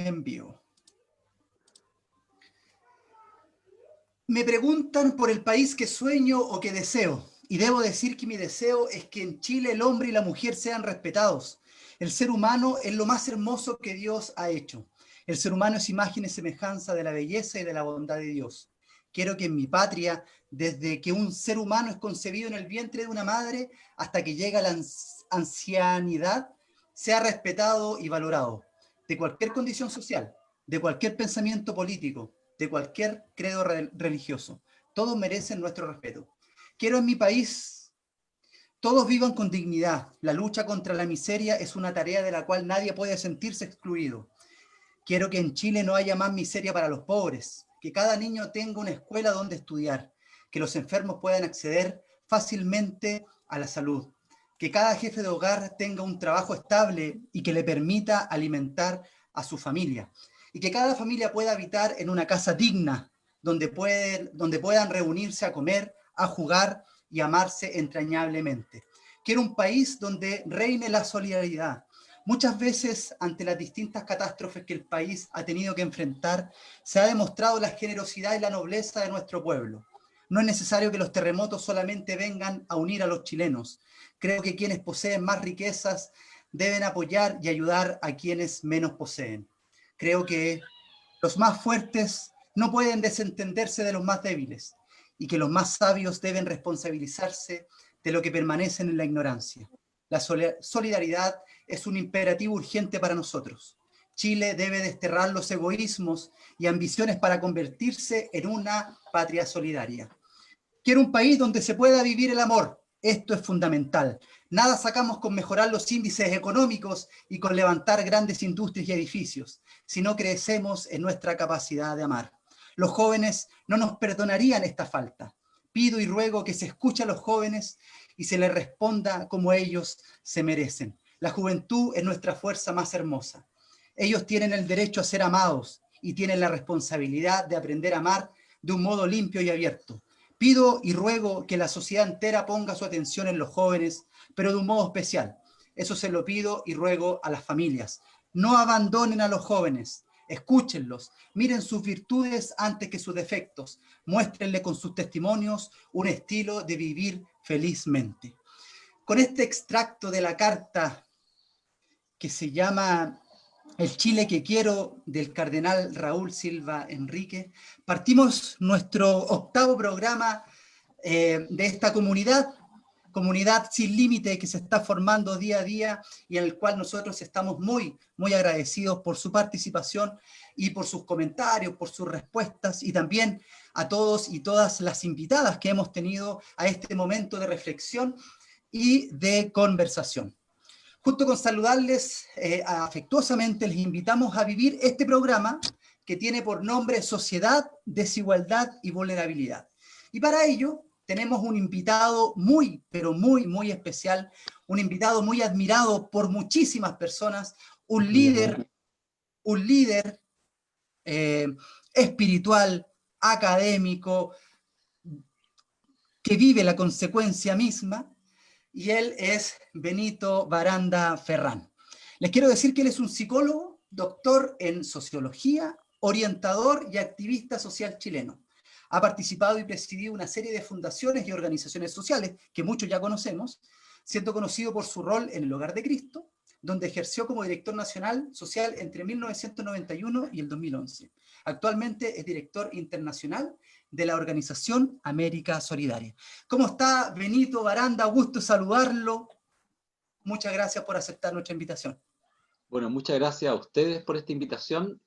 en vivo. Me preguntan por el país que sueño o que deseo, y debo decir que mi deseo es que en Chile el hombre y la mujer sean respetados. El ser humano es lo más hermoso que Dios ha hecho. El ser humano es imagen y semejanza de la belleza y de la bondad de Dios. Quiero que en mi patria, desde que un ser humano es concebido en el vientre de una madre hasta que llega a la ancianidad, sea respetado y valorado, de cualquier condición social, de cualquier pensamiento político, de cualquier credo religioso. Todos merecen nuestro respeto. Quiero en mi país todos vivan con dignidad. La lucha contra la miseria es una tarea de la cual nadie puede sentirse excluido. Quiero que en Chile no haya más miseria para los pobres, que cada niño tenga una escuela donde estudiar, que los enfermos puedan acceder fácilmente a la salud, que cada jefe de hogar tenga un trabajo estable y que le permita alimentar a su familia, y que cada familia pueda habitar en una casa digna, donde puedan reunirse a comer, a jugar y amarse entrañablemente. Quiero un país donde reine la solidaridad. Muchas veces, ante las distintas catástrofes que el país ha tenido que enfrentar, se ha demostrado la generosidad y la nobleza de nuestro pueblo. No es necesario que los terremotos solamente vengan a unir a los chilenos. Creo que quienes poseen más riquezas deben apoyar y ayudar a quienes menos poseen. Creo que los más fuertes no pueden desentenderse de los más débiles y que los más sabios deben responsabilizarse de lo que permanecen en la ignorancia. La solidaridad es un imperativo urgente para nosotros. Chile debe desterrar los egoísmos y ambiciones para convertirse en una patria solidaria. Quiero un país donde se pueda vivir el amor. Esto es fundamental. Nada sacamos con mejorar los índices económicos y con levantar grandes industrias y edificios, si no crecemos en nuestra capacidad de amar. Los jóvenes no nos perdonarían esta falta. Pido y ruego que se escuche a los jóvenes y se les responda como ellos se merecen. La juventud es nuestra fuerza más hermosa. Ellos tienen el derecho a ser amados y tienen la responsabilidad de aprender a amar de un modo limpio y abierto. Pido y ruego que la sociedad entera ponga su atención en los jóvenes, pero de un modo especial. Eso se lo pido y ruego a las familias. No abandonen a los jóvenes, escúchenlos, miren sus virtudes antes que sus defectos, muéstrenle con sus testimonios un estilo de vivir felizmente. Con este extracto de la carta que se llama El Chile que quiero, del cardenal Raúl Silva Enrique, partimos nuestro octavo programa de esta comunidad sin límite que se está formando día a día y en el cual nosotros estamos muy, muy agradecidos por su participación y por sus comentarios, por sus respuestas y también a todos y todas las invitadas que hemos tenido a este momento de reflexión y de conversación. Junto con saludarles afectuosamente, les invitamos a vivir este programa que tiene por nombre Sociedad, Desigualdad y Vulnerabilidad. Y para ello tenemos un invitado muy, pero muy, muy especial, un invitado muy admirado por muchísimas personas, un líder espiritual, académico, que vive la consecuencia misma, y él es Benito Baranda Ferrán. Les quiero decir que él es un psicólogo, doctor en sociología, orientador y activista social chileno. Ha participado y presidido una serie de fundaciones y organizaciones sociales que muchos ya conocemos, siendo conocido por su rol en el Hogar de Cristo, donde ejerció como director nacional social entre 1991 y el 2011. Actualmente es director internacional de la organización América Solidaria. ¿Cómo está Benito Baranda? Gusto saludarlo. Muchas gracias por aceptar nuestra invitación. Bueno, muchas gracias a ustedes por esta invitación.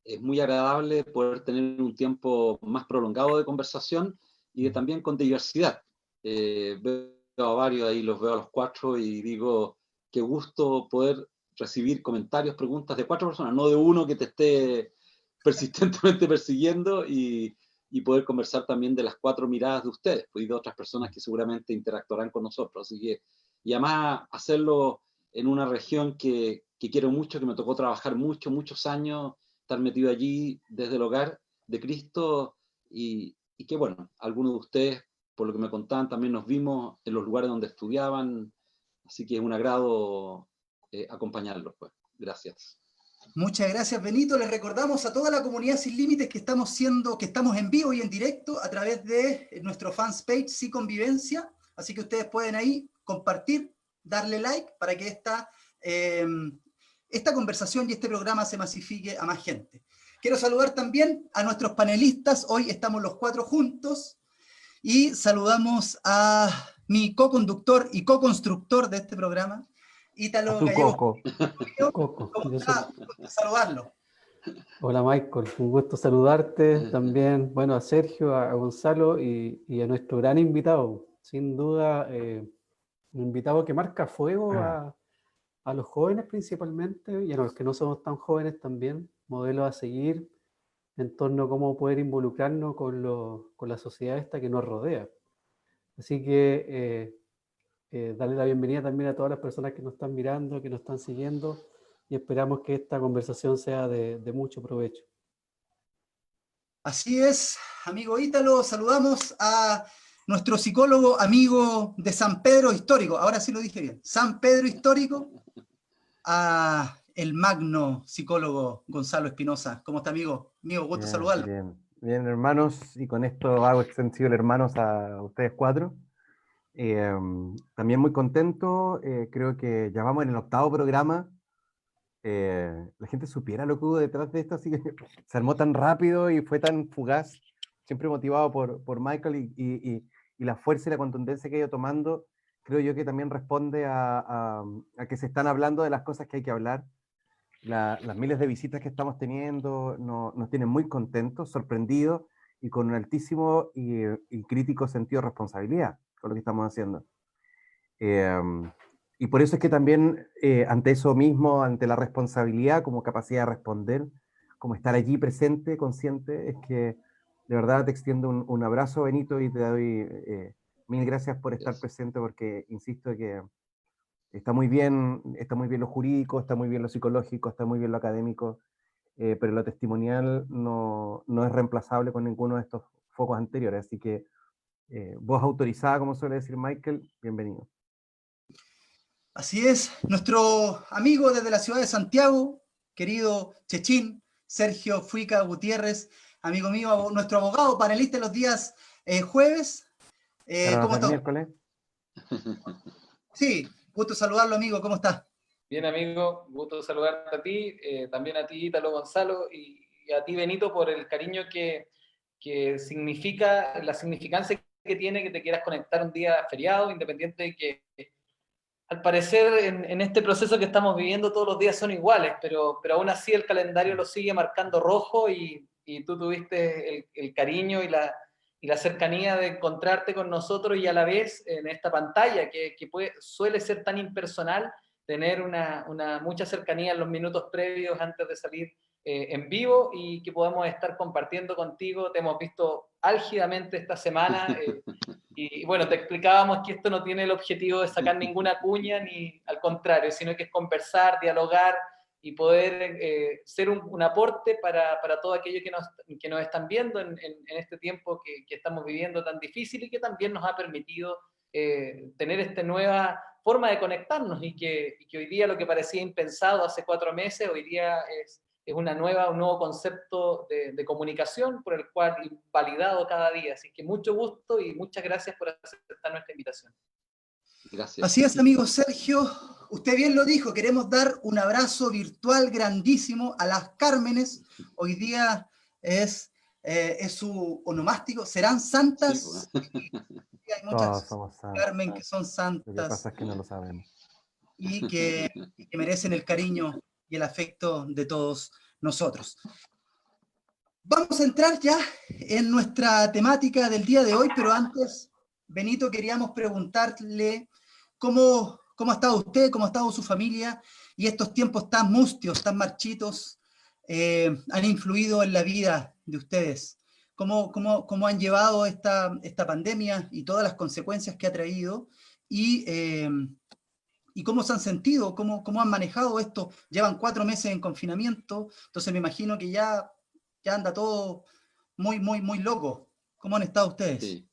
Es muy agradable poder tener un tiempo más prolongado de conversación y también con diversidad. Veo a varios ahí, los veo a los cuatro y digo, qué gusto poder recibir comentarios, preguntas de cuatro personas, no de uno que te esté persistentemente persiguiendo y poder conversar también de las cuatro miradas de ustedes, pues, y de otras personas que seguramente interactuarán con nosotros. Así que, y además hacerlo en una región que quiero mucho, que me tocó trabajar muchos años, estar metido allí desde el Hogar de Cristo y que bueno, algunos de ustedes, por lo que me contaban, también nos vimos en los lugares donde estudiaban, así que es un agrado acompañarlos, pues. Gracias. Muchas gracias, Benito. Les recordamos a toda la comunidad Sin Límites que estamos en vivo y en directo a través de nuestro fans page Sí Convivencia. Así que ustedes pueden ahí compartir, darle like para que esta conversación y este programa se masifique a más gente. Quiero saludar también a nuestros panelistas. Hoy estamos los 4 juntos y saludamos a mi co-conductor y co-constructor de este programa, A Ítalo tu Gallego. Coco. Coco. ¿Cómo está? Un gusto saludarlo. Hola Michael, un gusto saludarte también, bueno, a Sergio, a Gonzalo y a nuestro gran invitado. Sin duda, un invitado que marca fuego a los jóvenes principalmente y a los que no somos tan jóvenes también, modelos a seguir en torno a cómo poder involucrarnos con la sociedad esta que nos rodea. Así que darle la bienvenida también a todas las personas que nos están mirando, que nos están siguiendo, y esperamos que esta conversación sea de mucho provecho. Así es, amigo Ítalo, saludamos a nuestro psicólogo amigo de San Pedro Histórico, ahora sí lo dije bien, San Pedro Histórico, a el magno psicólogo Gonzalo Espinosa. ¿Cómo está, amigo? Amigo, gusto saludarlo. Bien, bien, hermanos, y con esto hago extensible, hermanos, a ustedes 4. También muy contento, creo que ya vamos en el 8º programa. La gente supiera lo que hubo detrás de esto, así que se armó tan rápido y fue tan fugaz, siempre motivado por Michael y la fuerza y la contundencia que ha ido tomando. Creo yo que también responde a que se están hablando de las cosas que hay que hablar. Las miles de visitas que estamos teniendo nos tienen muy contentos, sorprendidos y con un altísimo y crítico sentido de responsabilidad con lo que estamos haciendo. Y por eso es que también ante eso mismo, ante la responsabilidad como capacidad de responder, como estar allí presente, consciente, es que de verdad te extiendo un abrazo, Benito, y te doy mil gracias por estar presente, porque insisto que está muy bien lo jurídico, está muy bien lo psicológico, está muy bien lo académico, pero lo testimonial no es reemplazable con ninguno de estos focos anteriores. Así que voz autorizada, como suele decir Michael, bienvenido. Así es, nuestro amigo desde la ciudad de Santiago, querido Chechín, Sergio Fuica Gutiérrez, amigo mío, nuestro abogado, panelista en los días jueves. ¿Cómo está? Miércoles. Sí, gusto saludarlo, amigo, ¿cómo está? Bien, amigo, gusto saludarte a ti, también a ti, Ítalo Gonzalo, y a ti, Benito, por el cariño que significa, la significancia que tiene que te quieras conectar un día feriado, independiente de que al parecer en este proceso que estamos viviendo todos los días son iguales, pero aún así el calendario lo sigue marcando rojo y tú tuviste el cariño y la cercanía de encontrarte con nosotros y a la vez en esta pantalla que suele ser tan impersonal, tener mucha cercanía en los minutos previos antes de salir en vivo y que podamos estar compartiendo contigo. Te hemos visto álgidamente esta semana y bueno, te explicábamos que esto no tiene el objetivo de sacar ninguna cuña ni al contrario, sino que es conversar, dialogar y poder ser un aporte para todo aquello que nos están viendo en este tiempo que estamos viviendo tan difícil y que también nos ha permitido tener esta nueva forma de conectarnos y que hoy día lo que parecía impensado hace 4 meses, hoy día es un nuevo concepto de comunicación por el cual validado cada día. Así que mucho gusto y muchas gracias por aceptar nuestra invitación. Gracias. Así es, amigo Sergio. Usted bien lo dijo, queremos dar un abrazo virtual grandísimo a las Cármenes. Hoy día es su onomástico. ¿Serán santas? Sí, hay muchas somos santos. Carmen que son Lo que santas pasa es que no lo sabemos. y que merecen el cariño y el afecto de todos nosotros. Vamos a entrar ya en nuestra temática del día de hoy, pero antes, Benito, queríamos preguntarle cómo ha estado usted, cómo ha estado su familia, y estos tiempos tan mustios, tan marchitos, han influido en la vida de ustedes. ¿Cómo han llevado esta pandemia y todas las consecuencias que ha traído? ¿Y cómo se han sentido? ¿Cómo han manejado esto? Llevan 4 meses en confinamiento, entonces me imagino que ya anda todo muy, muy, muy loco. ¿Cómo han estado ustedes? sí.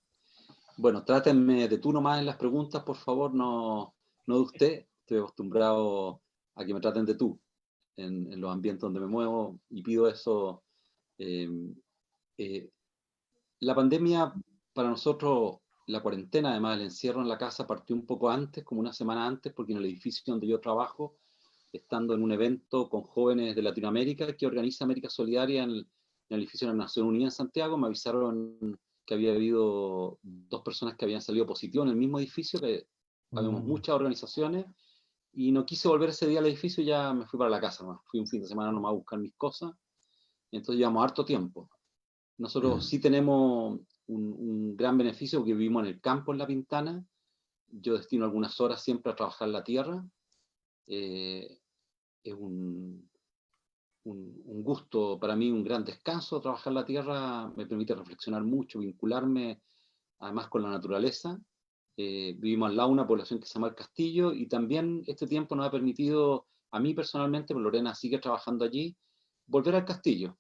Bueno, trátenme de tú nomás en las preguntas, por favor, no de usted. Estoy acostumbrado a que me traten de tú. en los ambientes donde me muevo y pido eso. La pandemia para nosotros, la cuarentena, además el encierro en la casa, partió un poco antes, como una semana antes, porque en el edificio donde yo trabajo, estando en un evento con jóvenes de Latinoamérica que organiza América Solidaria en el edificio de la Nación Unida en Santiago, me avisaron que había habido 2 personas que habían salido positivos en el mismo edificio, que habíamos muchas organizaciones, y no quise volver ese día al edificio y ya me fui para la casa, ¿no? Fui un fin de semana nomás a buscar mis cosas, entonces llevamos harto tiempo. Nosotros sí tenemos un gran beneficio porque vivimos en el campo, en La Pintana. Yo destino algunas horas siempre a trabajar la tierra. Es un gusto para mí, un gran descanso trabajar la tierra. Me permite reflexionar mucho, vincularme además con la naturaleza. Vivimos al lado de una población que se llama El Castillo y también este tiempo nos ha permitido, a mí personalmente, porque Lorena sigue trabajando allí, volver al castillo.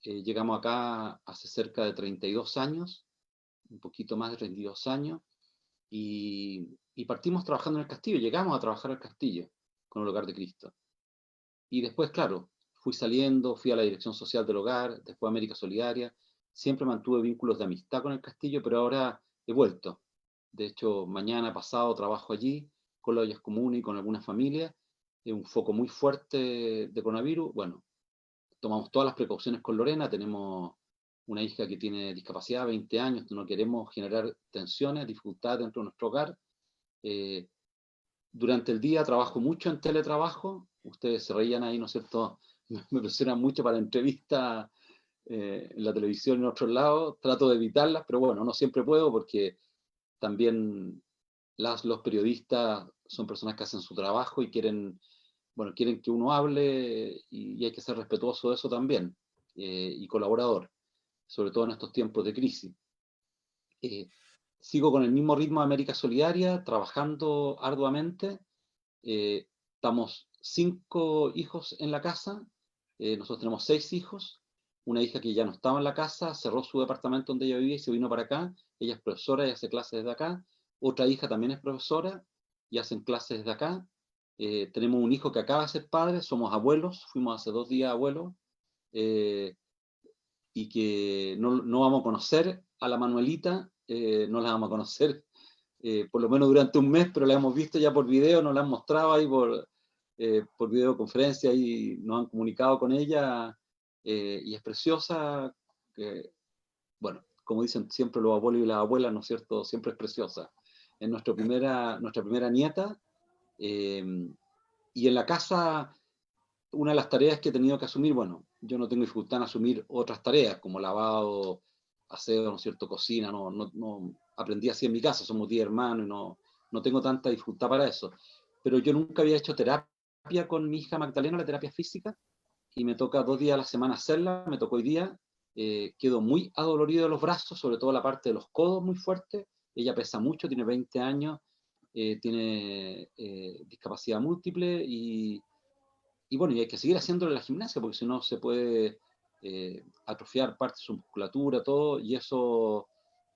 Llegamos acá hace cerca de 32 años, un poquito más de 32 años, y partimos trabajando en el castillo, llegamos a trabajar al castillo con el Hogar de Cristo. Y después, claro, fui saliendo, fui a la dirección social del hogar, después a América Solidaria, siempre mantuve vínculos de amistad con el castillo, pero ahora he vuelto. De hecho, mañana pasado trabajo allí, con las ollas comunes y con algunas familias. Es un foco muy fuerte de coronavirus. Bueno, tomamos todas las precauciones con Lorena, tenemos una hija que tiene discapacidad, 20 años, no queremos generar tensiones, dificultades dentro de nuestro hogar. Durante el día trabajo mucho en teletrabajo, ustedes se reían ahí, ¿no es cierto? Me presionan mucho para entrevistas en la televisión y en otros lados, trato de evitarlas, pero bueno, no siempre puedo porque también los periodistas son personas que hacen su trabajo y quieren que uno hable y hay que ser respetuoso de eso también, y colaborador, sobre todo en estos tiempos de crisis. Sigo con el mismo ritmo de América Solidaria, trabajando arduamente. Estamos 5 hijos en la casa, nosotros tenemos 6 hijos, una hija que ya no estaba en la casa, cerró su departamento donde ella vivía y se vino para acá, ella es profesora y hace clases desde acá, otra hija también es profesora y hacen clases desde acá. Tenemos un hijo que acaba de ser padre, somos abuelos, fuimos hace 2 días abuelos, y que no vamos a conocer a la Manuelita, no la vamos a conocer por lo menos durante un mes, pero la hemos visto ya por video, nos la han mostrado ahí por videoconferencia y nos han comunicado con ella, y es preciosa, bueno, como dicen siempre los abuelos y las abuelas, ¿no es cierto? Siempre es preciosa. Es nuestra primera nieta, y en la casa una de las tareas que he tenido que asumir, bueno, yo no tengo dificultad en asumir otras tareas, como lavado, aseo, ¿no es cierto?, cocina, no aprendí así en mi casa, somos 10 hermanos y no tengo tanta dificultad para eso. Pero yo nunca había hecho terapia con mi hija Magdalena, la terapia física, y me toca 2 días a la semana hacerla, me tocó hoy día, quedo muy adolorido de los brazos, sobre todo la parte de los codos muy fuerte, ella pesa mucho, tiene 20 años, tiene discapacidad múltiple y bueno, y hay que seguir haciéndole la gimnasia porque si no se puede atrofiar parte de su musculatura, todo, y eso,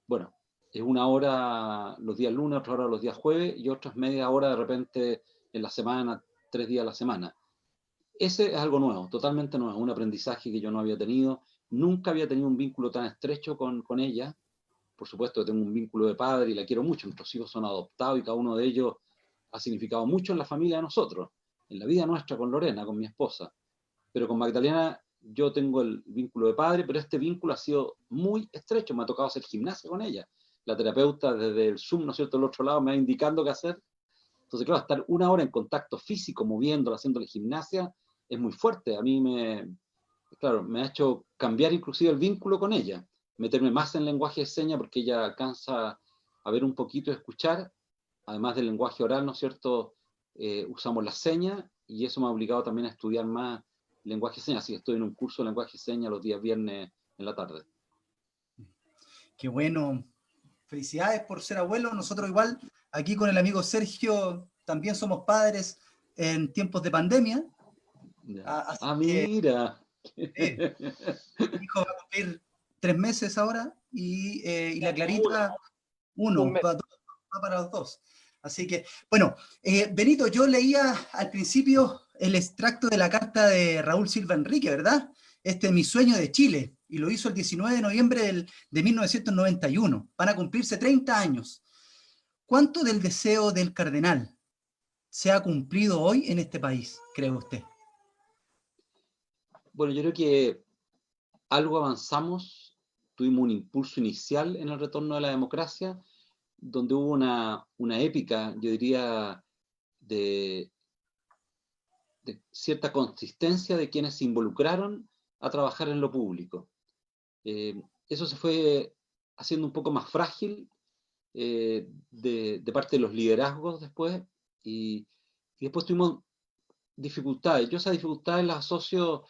bueno, es 1 hora los días lunes, otra hora los días jueves y otras media hora de repente en la semana, 3 días a la semana. Ese es algo nuevo, totalmente nuevo, un aprendizaje que yo no había tenido, nunca había tenido un vínculo tan estrecho con ella. Por supuesto que tengo un vínculo de padre y la quiero mucho, nuestros hijos son adoptados y cada uno de ellos ha significado mucho en la familia de nosotros, en la vida nuestra con Lorena, con mi esposa. Pero con Magdalena yo tengo el vínculo de padre, pero este vínculo ha sido muy estrecho, me ha tocado hacer gimnasia con ella. La terapeuta desde el Zoom, ¿no es cierto?, del otro lado me va indicando qué hacer. Entonces, claro, estar 1 hora en contacto físico, moviéndola, haciéndole gimnasia, es muy fuerte. A mí me ha hecho cambiar inclusive el vínculo con ella, meterme más en lenguaje de señas porque ella alcanza a ver un poquito y escuchar, además del lenguaje oral, ¿no es cierto? Usamos las señas y eso me ha obligado también a estudiar más lenguaje de señas, así que estoy en un curso de lenguaje de señas los días viernes en la tarde. Qué bueno, felicidades por ser abuelo, nosotros igual, aquí con el amigo Sergio, también somos padres en tiempos de pandemia. Así que, Mira. mi hijo va a cumplir 3 meses ahora y la Clarita 1, Un mes. va para los 2. Así que, bueno, Benito, yo leía al principio el extracto de la carta de Raúl Silva Enrique, ¿verdad? Mi sueño de Chile, y lo hizo el 19 de noviembre de 1991. Van a cumplirse 30 años. ¿Cuánto del deseo del cardenal se ha cumplido hoy en este país, cree usted? Bueno, yo creo que algo avanzamos, tuvimos un impulso inicial en el retorno de la democracia, donde hubo una épica, yo diría, de cierta consistencia de quienes se involucraron a trabajar en lo público. Eso se fue haciendo un poco más frágil de parte de los liderazgos después, y después tuvimos dificultades. Yo esas dificultades las asocio,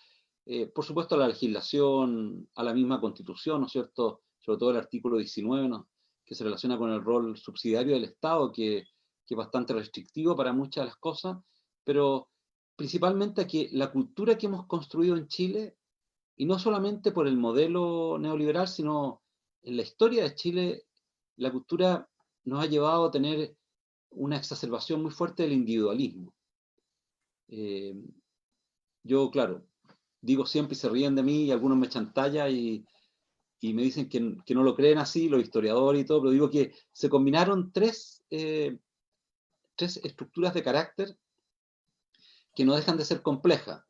por supuesto, a la legislación, a la misma Constitución, ¿no es cierto? Sobre todo el artículo 19, ¿no?, que se relaciona con el rol subsidiario del Estado, que es bastante restrictivo para muchas de las cosas, pero principalmente a que la cultura que hemos construido en Chile, y no solamente por el modelo neoliberal, sino en la historia de Chile, la cultura nos ha llevado a tener una exacerbación muy fuerte del individualismo. Yo, claro, digo siempre y se ríen de mí y algunos me echan talla y me dicen que no lo creen así, los historiadores y todo, pero digo que se combinaron tres estructuras de carácter que no dejan de ser complejas.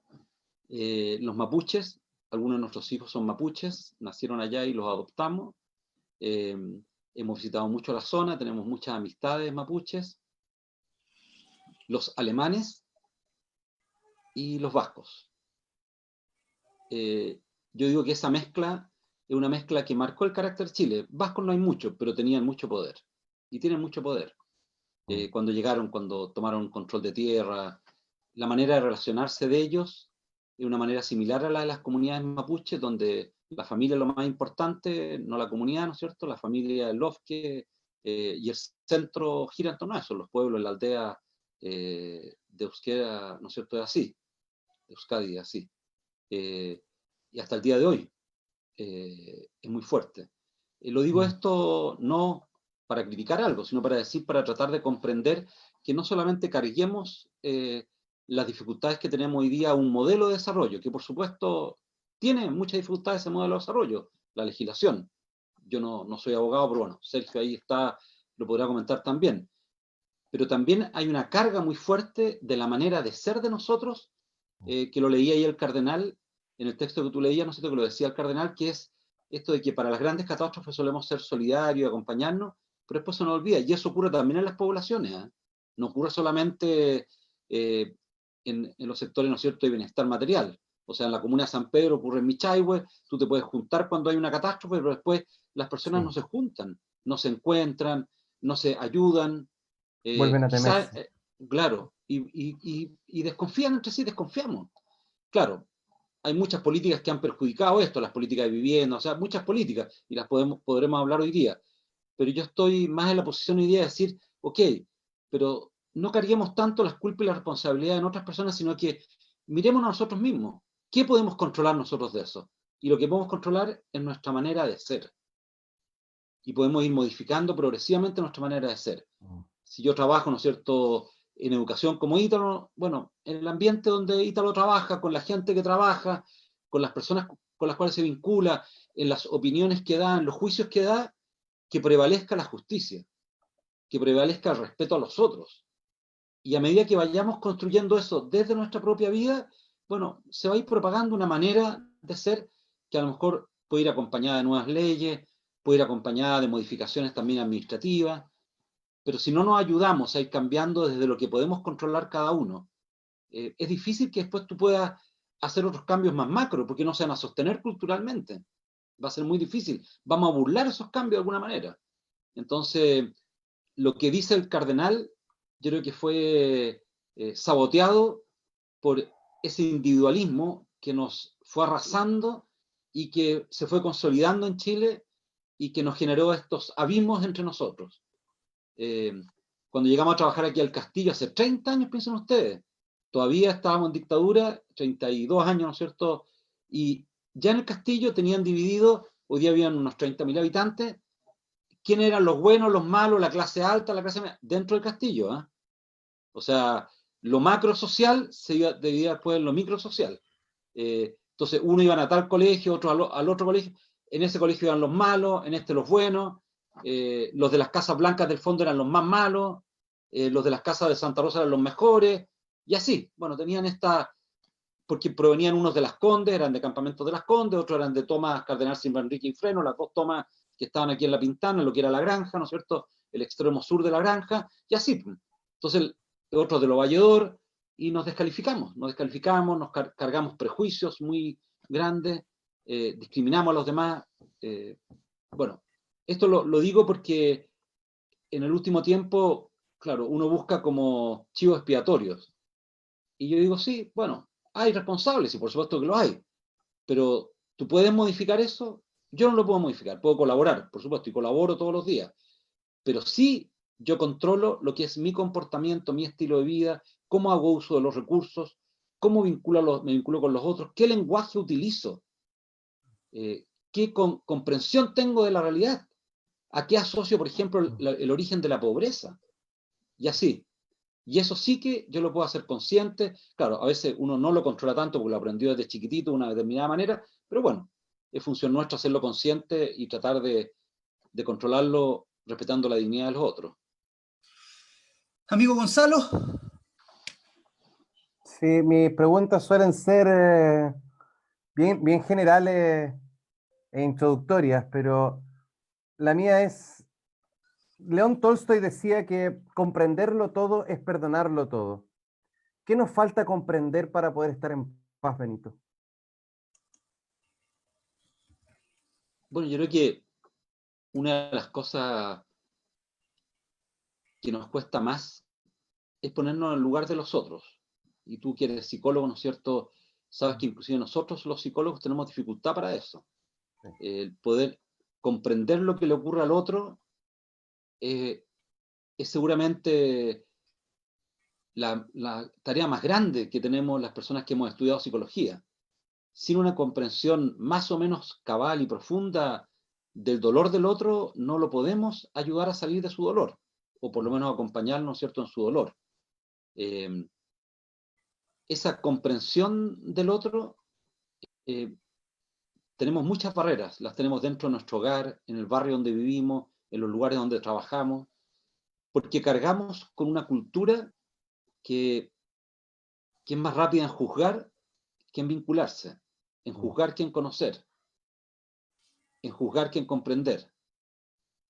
Los mapuches, algunos de nuestros hijos son mapuches, nacieron allá y los adoptamos. Hemos visitado mucho la zona, tenemos muchas amistades mapuches. Los alemanes y los vascos. Yo digo que esa mezcla es una mezcla que marcó el carácter Chile. Vascos no hay mucho, pero tenían mucho poder. Y tienen mucho poder. Cuando llegaron, cuando tomaron control de tierra, la manera de relacionarse de ellos es una manera similar a la de las comunidades mapuches, donde la familia es lo más importante, no la comunidad, ¿no es cierto? La familia, el lofque, y el centro gira en torno a eso, los pueblos, la aldea de Euskera, ¿no es cierto? Es así, de Euskadi, así. Y hasta el día de hoy es muy fuerte. Lo digo esto no para criticar algo, sino para decir, para tratar de comprender que no solamente carguemos las dificultades que tenemos hoy día a un modelo de desarrollo, que por supuesto tiene muchas dificultades ese modelo de desarrollo, la legislación. Yo no soy abogado, pero bueno, Sergio ahí está, lo podrá comentar también. Pero también hay una carga muy fuerte de la manera de ser de nosotros, que lo leía ahí el cardenal, en el texto que tú leías, no sé si que lo decía el cardenal, que es esto de que para las grandes catástrofes solemos ser solidarios, acompañarnos, pero después se nos olvida, y eso ocurre también en las poblaciones, ¿eh? No ocurre solamente en los sectores, ¿no es cierto?, de bienestar material. O sea, en la comuna de San Pedro ocurre en Michaihue, tú te puedes juntar cuando hay una catástrofe, pero después las personas no se juntan, no se encuentran, no se ayudan. Vuelven a temer. Claro, y desconfían entre sí, desconfiamos. Claro, hay muchas políticas que han perjudicado esto, las políticas de vivienda, o sea, muchas políticas, y las podremos hablar hoy día. Pero yo estoy más en la posición hoy día de decir, ok, pero no carguemos tanto las culpas y la responsabilidad en otras personas, sino que miremos a nosotros mismos. ¿Qué podemos controlar nosotros de eso? Y lo que podemos controlar es nuestra manera de ser. Y podemos ir modificando progresivamente nuestra manera de ser. Si yo trabajo, ¿no es cierto?, en educación como Ítalo, bueno, en el ambiente donde Ítalo trabaja, con la gente que trabaja, con las personas con las cuales se vincula, en las opiniones que da, en los juicios que da, que prevalezca la justicia, que prevalezca el respeto a los otros. Y a medida que vayamos construyendo eso desde nuestra propia vida, bueno, se va a ir propagando una manera de ser que a lo mejor puede ir acompañada de nuevas leyes, puede ir acompañada de modificaciones también administrativas, pero si no nos ayudamos a ir cambiando desde lo que podemos controlar cada uno, es difícil que después tú puedas hacer otros cambios más macro, porque no se van a sostener culturalmente. Va a ser muy difícil. Vamos a burlar esos cambios de alguna manera. Entonces, lo que dice el cardenal, yo creo que fue saboteado por ese individualismo que nos fue arrasando y que se fue consolidando en Chile y que nos generó estos abismos entre nosotros. Cuando llegamos a trabajar aquí al Castillo hace 30 años, piensen ustedes, todavía estábamos en dictadura, 32 años, ¿no es cierto? Y ya en el Castillo tenían dividido, hoy día habían unos 30.000 habitantes, quiénes eran los buenos, los malos, la clase alta, la clase media, dentro del castillo. O sea, lo macro social se dividía después en lo micro social. Entonces, uno iban a tal colegio, otro al otro colegio. En ese colegio iban los malos, en este los buenos. Los de las casas blancas del fondo eran los más malos. Los de las casas de Santa Rosa eran los mejores. Y así, bueno, tenían esta... Porque provenían unos de Las Condes, eran de campamentos de Las Condes, otros eran de Tomás Cardenal Silva Enrique y Freno, las dos tomas que estaban aquí en La Pintana, lo que era la granja, ¿no es cierto? El extremo sur de la granja, y así. Entonces, otros de los Valledor, y nos descalificamos, nos cargamos prejuicios muy grandes, discriminamos a los demás. Bueno, esto lo digo porque en el último tiempo, claro, uno busca como chivos expiatorios. Y yo digo, sí, bueno, hay responsables, y por supuesto que lo hay, pero ¿tú puedes modificar eso? Yo no lo puedo modificar, puedo colaborar, por supuesto, y colaboro todos los días, pero sí yo controlo lo que es mi comportamiento, mi estilo de vida, cómo hago uso de los recursos, cómo me vinculo con los otros, qué lenguaje utilizo, qué comprensión tengo de la realidad, a qué asocio, por ejemplo, el origen de la pobreza, y así. Y eso sí que yo lo puedo hacer consciente. Claro, a veces uno no lo controla tanto porque lo aprendió desde chiquitito de una determinada manera, pero bueno, es función nuestra hacerlo consciente y tratar de controlarlo respetando la dignidad de los otros. Amigo Gonzalo. Sí, mis preguntas suelen ser bien generales e introductorias, pero la mía es, León Tolstoy decía que comprenderlo todo es perdonarlo todo. ¿Qué nos falta comprender para poder estar en paz, Benito? Bueno, yo creo que una de las cosas que nos cuesta más es ponernos en el lugar de los otros. Y tú que eres psicólogo, ¿no es cierto? Sabes que inclusive nosotros los psicólogos tenemos dificultad para eso. El poder comprender lo que le ocurre al otro es seguramente la tarea más grande que tenemos las personas que hemos estudiado psicología. Sin una comprensión más o menos cabal y profunda del dolor del otro, no lo podemos ayudar a salir de su dolor, o por lo menos acompañarnos, ¿cierto?, en su dolor. Esa comprensión del otro, tenemos muchas barreras, las tenemos dentro de nuestro hogar, en el barrio donde vivimos, en los lugares donde trabajamos, porque cargamos con una cultura que es más rápida en juzgar que en vincularse, en juzgar que en conocer, en juzgar que en comprender.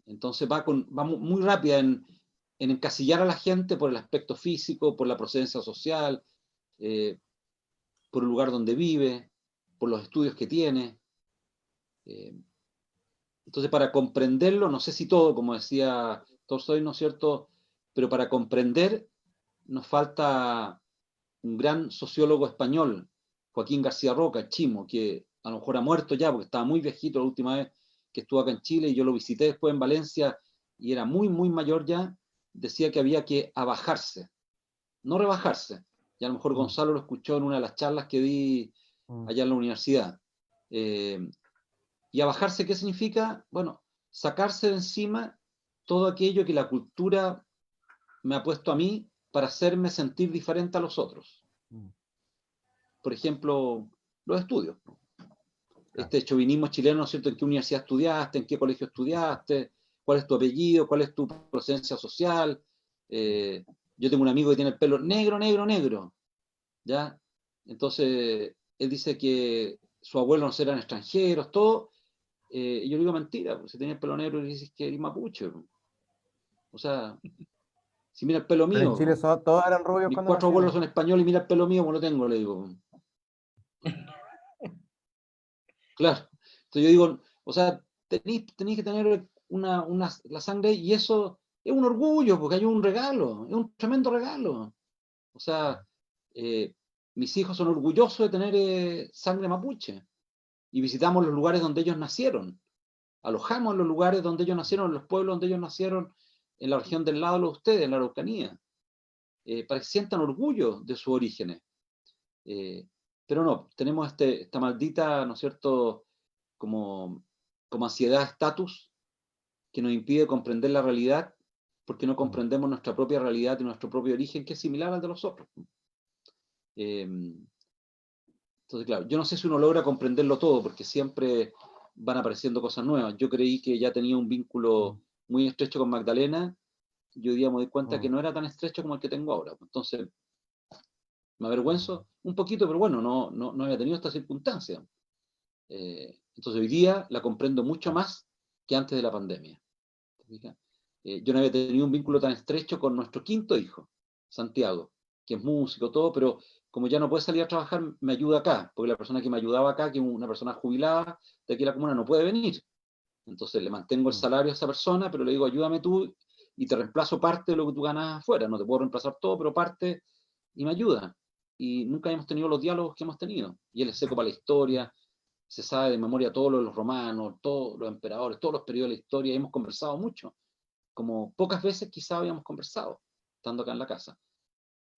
Entonces va muy rápida en encasillar a la gente por el aspecto físico, por la procedencia social, por el lugar donde vive, por los estudios que tiene. Entonces, para comprenderlo, no sé si todo, como decía Tolstoy, ¿no es cierto? Pero para comprender nos falta un gran sociólogo español, Joaquín García Roca, Chimo, que a lo mejor ha muerto ya porque estaba muy viejito la última vez que estuvo acá en Chile, y yo lo visité después en Valencia y era muy, muy mayor ya. Decía que había que abajarse, no rebajarse. Y a lo mejor Gonzalo lo escuchó en una de las charlas que di allá en la universidad. Y abajarse, ¿qué significa? Bueno, sacarse de encima todo aquello que la cultura me ha puesto a mí para hacerme sentir diferente a los otros. Por ejemplo, los estudios. Este chauvinismo chileno, ¿no es cierto? ¿En qué universidad estudiaste? ¿En qué colegio estudiaste? ¿Cuál es tu apellido? ¿Cuál es tu procedencia social? Yo tengo un amigo que tiene el pelo negro, negro, negro. ¿Ya? Entonces, él dice que sus abuelos no eran extranjeros, todo. Y yo le digo, mentira, pues, si tenía el pelo negro y dices que eres mapuche. O sea, si mira el pelo Pero en Chile mío, todos eran rubios mis cuando 4 abuelos nacieron. son españoles y mira el pelo mío como lo tengo, le digo. Claro. Entonces yo digo, o sea, tenéis que tener la sangre, y eso es un orgullo, porque hay un regalo, es un tremendo regalo. O sea, mis hijos son orgullosos de tener sangre mapuche, y visitamos los lugares donde ellos nacieron, alojamos en los lugares donde ellos nacieron, en los pueblos donde ellos nacieron, en la región del lado de ustedes, en la Araucanía, para que sientan orgullo de sus orígenes. Pero no, tenemos esta maldita, ¿no es cierto?, como ansiedad de estatus, que nos impide comprender la realidad, porque no comprendemos nuestra propia realidad y nuestro propio origen, que es similar al de los otros. Entonces, claro, yo no sé si uno logra comprenderlo todo, porque siempre van apareciendo cosas nuevas. Yo creí que ya tenía un vínculo muy estrecho con Magdalena, y hoy día me doy cuenta que no era tan estrecho como el que tengo ahora. Entonces, me avergüenzo un poquito, pero bueno, no había tenido esta circunstancia. Entonces, hoy día la comprendo mucho más que antes de la pandemia. Yo no había tenido un vínculo tan estrecho con nuestro quinto hijo, Santiago, que es músico, todo, pero como ya no puede salir a trabajar, me ayuda acá, porque la persona que me ayudaba acá, que es una persona jubilada de aquí a la comuna, no puede venir. Entonces le mantengo el salario a esa persona, pero le digo, ayúdame tú y te reemplazo parte de lo que tú ganas afuera. No te puedo reemplazar todo, pero parte, y me ayuda. Y nunca hemos tenido los diálogos que hemos tenido. Y él es seco para la historia, se sabe de memoria todo lo de los romanos, todos los emperadores, todos los periodos de la historia, y hemos conversado mucho. Como pocas veces quizá habíamos conversado, estando acá en la casa.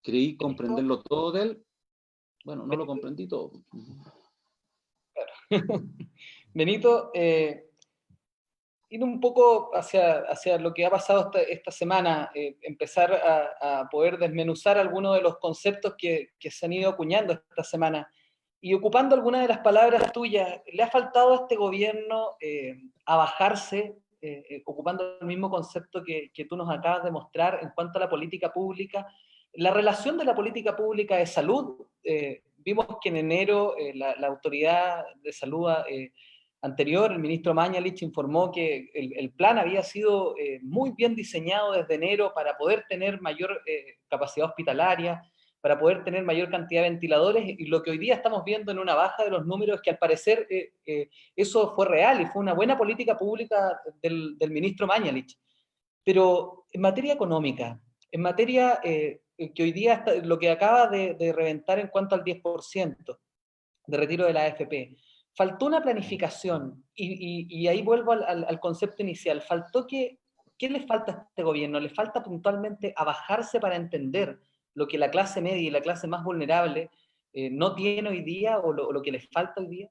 Creí comprenderlo todo de él. Bueno, no lo comprendí todo. Benito, ir un poco hacia lo que ha pasado esta semana, empezar a poder desmenuzar algunos de los conceptos que se han ido acuñando esta semana. Y ocupando algunas de las palabras tuyas, ¿le ha faltado a este gobierno abajarse, ocupando el mismo concepto que tú nos acabas de mostrar en cuanto a la política pública? La relación de la política pública de salud, vimos que en enero la autoridad de salud anterior, el ministro Mañalich, informó que el plan había sido muy bien diseñado desde enero para poder tener mayor capacidad hospitalaria, para poder tener mayor cantidad de ventiladores, y lo que hoy día estamos viendo en una baja de los números es que al parecer eso fue real y fue una buena política pública del ministro Mañalich. Pero en materia económica, en materia que hoy día lo que acaba de reventar en cuanto al 10% de retiro de la AFP, faltó una planificación, y ahí vuelvo al concepto inicial, ¿qué le falta a este gobierno? Le falta puntualmente a bajarse para entender lo que la clase media y la clase más vulnerable no tiene hoy día, o lo que les falta hoy día.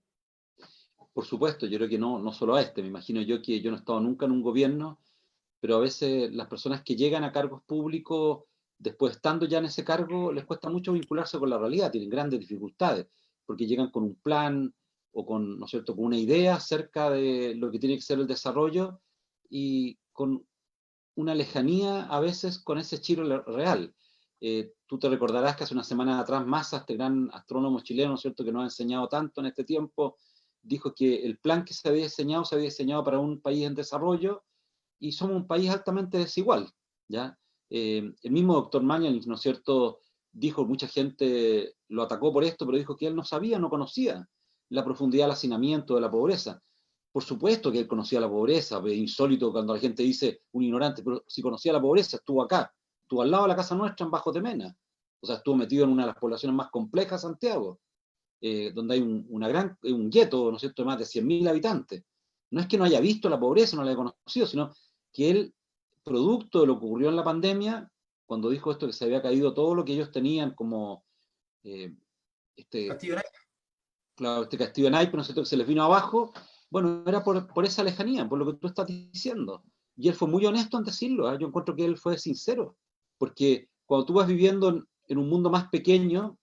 Por supuesto, yo creo que no solo a este. Me imagino yo que yo no he estado nunca en un gobierno, pero a veces las personas que llegan a cargos públicos, después estando ya en ese cargo, les cuesta mucho vincularse con la realidad, tienen grandes dificultades, porque llegan con un plan o con, ¿no es cierto?, con una idea acerca de lo que tiene que ser el desarrollo, y con una lejanía a veces con ese Chile real. Tú te recordarás que hace una semana atrás Massa, este gran astrónomo chileno, ¿no es cierto?, que nos ha enseñado tanto en este tiempo, dijo que el plan que se había diseñado para un país en desarrollo, y somos un país altamente desigual, ¿ya? El mismo doctor Mañalich, ¿no es cierto?, dijo, mucha gente lo atacó por esto, pero dijo que él no sabía, no conocía la profundidad del hacinamiento, de la pobreza. Por supuesto que él conocía la pobreza, es insólito cuando la gente dice un ignorante, pero si conocía la pobreza, estuvo acá, estuvo al lado de la casa nuestra en Bajo Temena, o sea, estuvo metido en una de las poblaciones más complejas de Santiago, donde hay un gueto, ¿no es cierto?, de más de 100.000 habitantes. No es que no haya visto la pobreza, no la haya conocido, sino que él, producto de lo que ocurrió en la pandemia, cuando dijo esto, que se había caído todo lo que ellos tenían como Castillo Naipes. claro, este castillo de naipes, ¿no es cierto?, que se les vino abajo. Bueno, era por esa lejanía, por lo que tú estás diciendo. Y él fue muy honesto en decirlo, ¿eh? Yo encuentro que él fue sincero, porque cuando tú vas viviendo en un mundo más pequeño,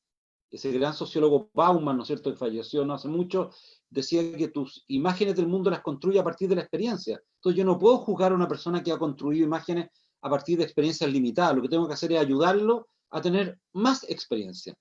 ese gran sociólogo Bauman, ¿no es cierto?, que falleció no hace mucho, decía que tus imágenes del mundo las construye a partir de la experiencia. Entonces yo no puedo juzgar a una persona que ha construido imágenes a partir de experiencias limitadas. Lo que tengo que hacer es ayudarlo a tener más experiencia.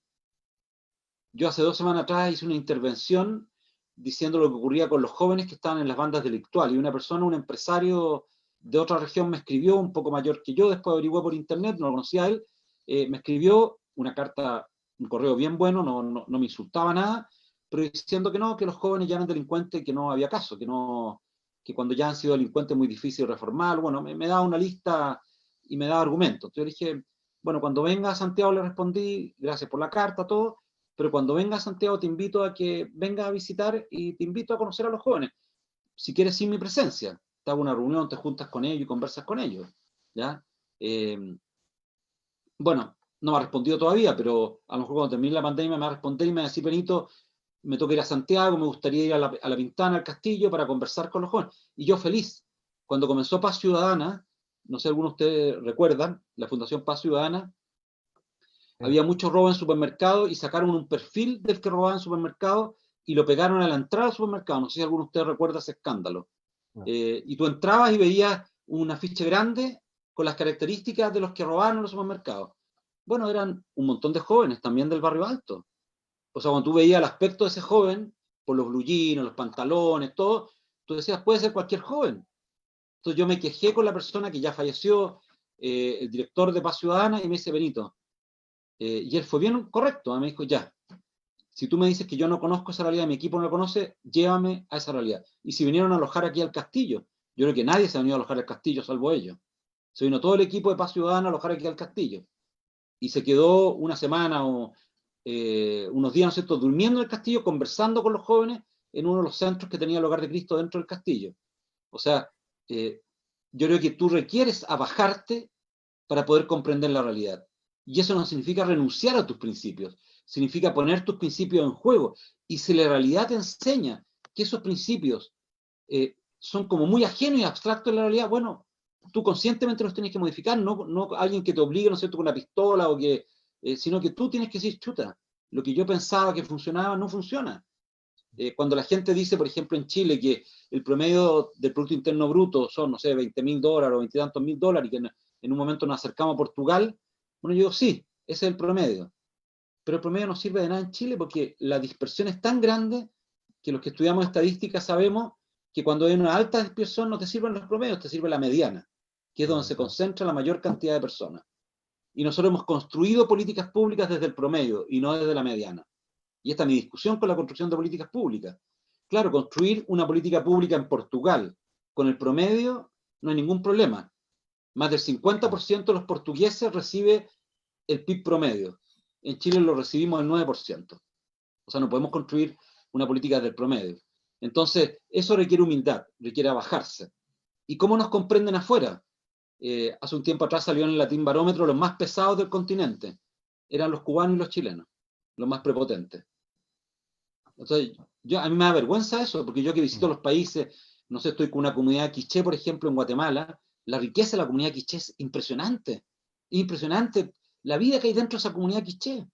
Yo hace 2 semanas atrás hice una intervención diciendo lo que ocurría con los jóvenes que estaban en las bandas delictuales, y una persona, un empresario de otra región, me escribió, un poco mayor que yo, después averigué por internet, no lo conocía a él, me escribió una carta, un correo bien bueno, no me insultaba nada, pero diciendo que no, que los jóvenes ya eran delincuentes, que no había caso, que cuando ya han sido delincuentes es muy difícil reformar. Bueno, me daba una lista y me daba argumentos. Entonces le dije, bueno, cuando venga a Santiago, le respondí, gracias por la carta, todo, pero cuando venga a Santiago te invito a que vengas a visitar y te invito a conocer a los jóvenes. Si quieres, sin mi presencia, te hago una reunión, te juntas con ellos y conversas con ellos, ¿ya? Bueno, no me ha respondido todavía, pero a lo mejor cuando termine la pandemia me va a responder y me va a decir, Benito, me toca ir a Santiago, me gustaría ir a la Pintana, al Castillo, para conversar con los jóvenes. Y yo feliz, cuando comenzó Paz Ciudadana, no sé si algunos de ustedes recuerdan, la Fundación Paz Ciudadana, había mucho robo en supermercados y sacaron un perfil del que robaba en supermercados y lo pegaron a la entrada del supermercado. No sé si alguno de ustedes recuerda ese escándalo. No. Y tú entrabas y veías un afiche grande con las características de los que robaron en los supermercados. Bueno, eran un montón de jóvenes también del barrio alto. O sea, cuando tú veías el aspecto de ese joven, por los blue jeans, los pantalones, todo, tú decías, puede ser cualquier joven. Entonces yo me quejé con la persona que ya falleció, el director de Paz Ciudadana, y me dice, Benito, y él fue bien correcto, me dijo, ya, si tú me dices que yo no conozco esa realidad, mi equipo no la conoce, llévame a esa realidad. Y si vinieron a alojar aquí al castillo, yo creo que nadie se ha venido a alojar al castillo, salvo ellos. Se vino todo el equipo de Paz Ciudadana a alojar aquí al castillo. Y se quedó una semana o unos días, ¿no es cierto?, durmiendo en el castillo, conversando con los jóvenes en uno de los centros que tenía el Hogar de Cristo dentro del castillo. O sea, yo creo que tú requieres abajarte para poder comprender la realidad. Y eso no significa renunciar a tus principios, significa poner tus principios en juego. Y si la realidad te enseña que esos principios son como muy ajenos y abstractos de la realidad, bueno, tú conscientemente los tienes que modificar, no alguien que te obligue, ¿no es cierto?, con una pistola, o que, sino que tú tienes que decir, chuta, lo que yo pensaba que funcionaba no funciona. Cuando la gente dice, por ejemplo, en Chile, que el promedio del Producto Interno Bruto son, no sé, $20.000 o 20 y tantos mil dólares, y que en un momento nos acercamos a Portugal, bueno, yo digo, sí, ese es el promedio. Pero el promedio no sirve de nada en Chile porque la dispersión es tan grande que los que estudiamos estadística sabemos que cuando hay una alta dispersión no te sirven los promedios, te sirve la mediana, que es donde se concentra la mayor cantidad de personas. Y nosotros hemos construido políticas públicas desde el promedio y no desde la mediana. Y esta es mi discusión con la construcción de políticas públicas. Claro, construir una política pública en Portugal con el promedio no hay ningún problema. Más del 50% de los portugueses recibe el PIB promedio. En Chile lo recibimos el 9%. O sea, no podemos construir una política del promedio. Entonces, eso requiere humildad, requiere bajarse. ¿Y cómo nos comprenden afuera? Hace un tiempo atrás salió en el Latin Barómetro los más pesados del continente. Eran los cubanos y los chilenos, los más prepotentes. Entonces, a mí me da vergüenza eso, porque yo que visito los países, no sé, estoy con una comunidad quiché, por ejemplo, en Guatemala, la riqueza de la comunidad quiché es impresionante. Impresionante la vida que hay dentro de esa comunidad quiché.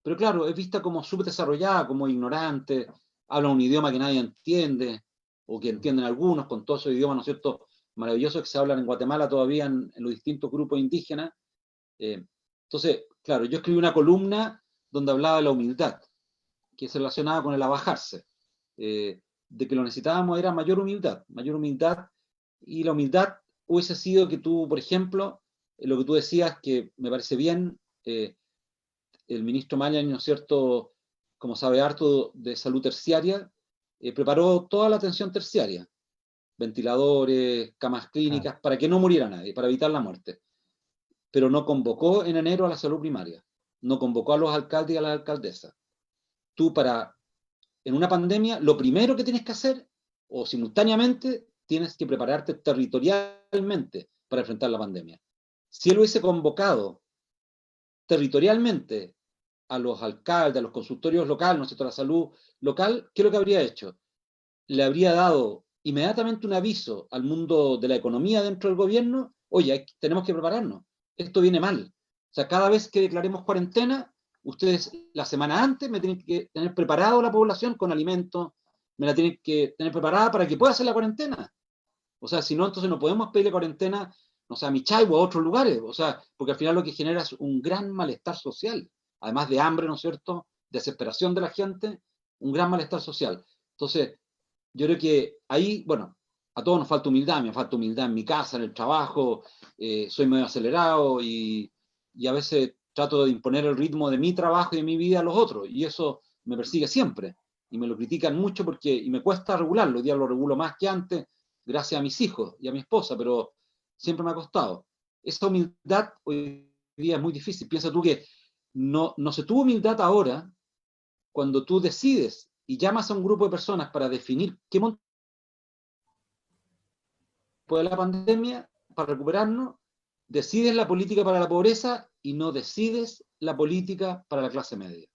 Pero claro, es vista como subdesarrollada, como ignorante, habla un idioma que nadie entiende, o que entienden algunos, con todos esos idiomas, ¿no es cierto?, maravillosos que se hablan en Guatemala todavía en los distintos grupos indígenas. Entonces, claro, yo escribí una columna donde hablaba de la humildad, que se relacionaba con el abajarse, de que lo necesitábamos era mayor humildad, y la humildad hubiese sido que tú, por ejemplo, lo que tú decías, que me parece bien, el ministro Mañalich, ¿no es cierto?, como sabe harto de salud terciaria, preparó toda la atención terciaria, ventiladores, camas clínicas, para que no muriera nadie, para evitar la muerte. Pero no convocó en enero a la salud primaria, no convocó a los alcaldes y a las alcaldesas. Tú en una pandemia, lo primero que tienes que hacer, o simultáneamente, tienes que prepararte territorialmente para enfrentar la pandemia. Si él hubiese convocado territorialmente a los alcaldes, a los consultorios locales, ¿no es cierto?, a la salud local, ¿qué es lo que habría hecho? Le habría dado inmediatamente un aviso al mundo de la economía dentro del gobierno: oye, tenemos que prepararnos, esto viene mal. O sea, cada vez que declaremos cuarentena, ustedes la semana antes me tienen que tener preparado la población con alimentos, me la tienen que tener preparada para que pueda hacer la cuarentena. O sea, si no, entonces no podemos pedirle cuarentena, no sé, a Michaibo o a otros lugares. O sea, porque al final lo que genera es un gran malestar social, además de hambre, ¿no es cierto?, desesperación de la gente, un gran malestar social. Entonces, yo creo que ahí, bueno, a todos nos falta humildad, me falta humildad en mi casa, en el trabajo, soy medio acelerado y a veces trato de imponer el ritmo de mi trabajo y de mi vida a los otros, y eso me persigue siempre, y me lo critican mucho y me cuesta regularlo. Hoy día lo regulo más que antes, gracias a mis hijos y a mi esposa, pero siempre me ha costado. Esa humildad hoy día es muy difícil. Piensa tú que no se tuvo humildad ahora cuando tú decides y llamas a un grupo de personas para definir qué monto de la pandemia para recuperarnos, decides la política para la pobreza y no decides la política para la clase media.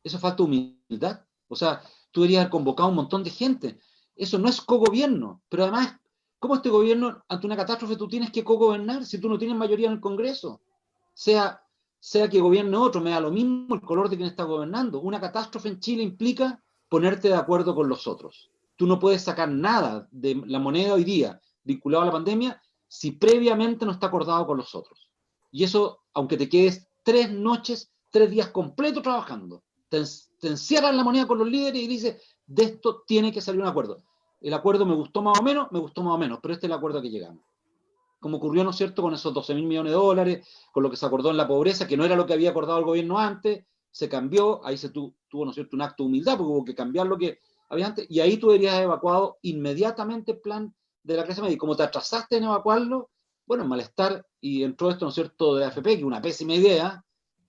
Eso falta humildad. O sea, tú deberías haber convocado a un montón de gente. Eso no es cogobierno, pero además ¿Cómo este gobierno, ante una catástrofe, tú tienes que co-gobernar si tú no tienes mayoría en el Congreso? Sea que gobierne otro, me da lo mismo el color de quien está gobernando. Una catástrofe en Chile implica ponerte de acuerdo con los otros. Tú no puedes sacar nada de la moneda hoy día vinculado a la pandemia si previamente no está acordado con los otros. Y eso, aunque te quedes 3 noches, 3 días completos trabajando, te encierras en la moneda con los líderes y dices, de esto tiene que salir un acuerdo. El acuerdo me gustó más o menos, pero este es el acuerdo a que llegamos. Como ocurrió, ¿no es cierto?, con esos 12.000 millones de dólares, con lo que se acordó en la pobreza, que no era lo que había acordado el gobierno antes, se cambió, ahí se tuvo, ¿no es cierto?, un acto de humildad, porque hubo que cambiar lo que había antes, y ahí tú deberías haber evacuado inmediatamente el plan de la clase media. Y como te atrasaste en evacuarlo, bueno, malestar, y entró esto, ¿no es cierto?, de AFP, que es una pésima idea,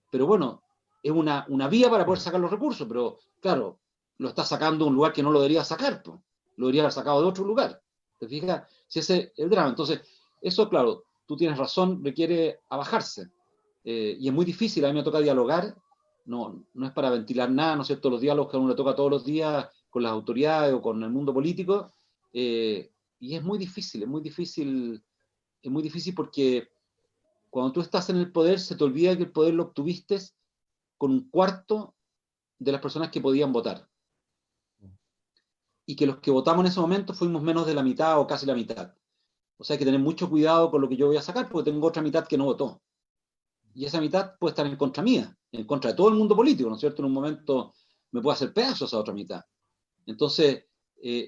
pero bueno, es una vía para poder sacar los recursos, pero claro, lo está sacando de un lugar que no lo debería sacar, pues. Lo debería haber sacado de otro lugar. ¿Te fijas? Si ese es el drama. Entonces, eso, claro, tú tienes razón, requiere abajarse. Y es muy difícil, a mí me toca dialogar, no es para ventilar nada, ¿no es cierto? Los diálogos que a uno le toca todos los días con las autoridades o con el mundo político, y es muy difícil porque cuando tú estás en el poder se te olvida que el poder lo obtuviste con 1/4 de las personas que podían votar. Y que los que votamos en ese momento fuimos menos de la mitad o casi la mitad. O sea, hay que tener mucho cuidado con lo que yo voy a sacar, porque tengo otra mitad que no votó. Y esa mitad puede estar en contra mía, en contra de todo el mundo político, ¿no es cierto? En un momento me puede hacer pedazos esa otra mitad. Entonces,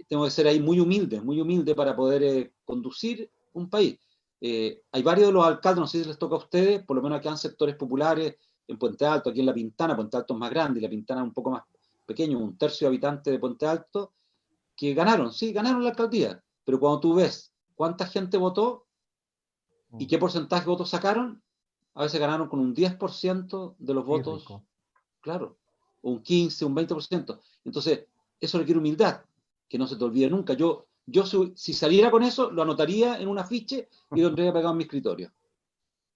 tengo que ser ahí muy humilde para poder conducir un país. Hay varios de los alcaldes, no sé si les toca a ustedes, por lo menos aquí en sectores populares, en Puente Alto, aquí en La Pintana. Puente Alto es más grande y La Pintana es un poco más pequeño, 1/3 de habitantes de Puente Alto, que ganaron, sí, ganaron la alcaldía, pero cuando tú ves cuánta gente votó y qué porcentaje de votos sacaron, a veces ganaron con un 10% de los votos, rico. claro, o un 15, un 20%. Entonces, eso requiere humildad, que no se te olvide nunca. Yo si saliera con eso, lo anotaría en un afiche y lo tendría pegado en mi escritorio.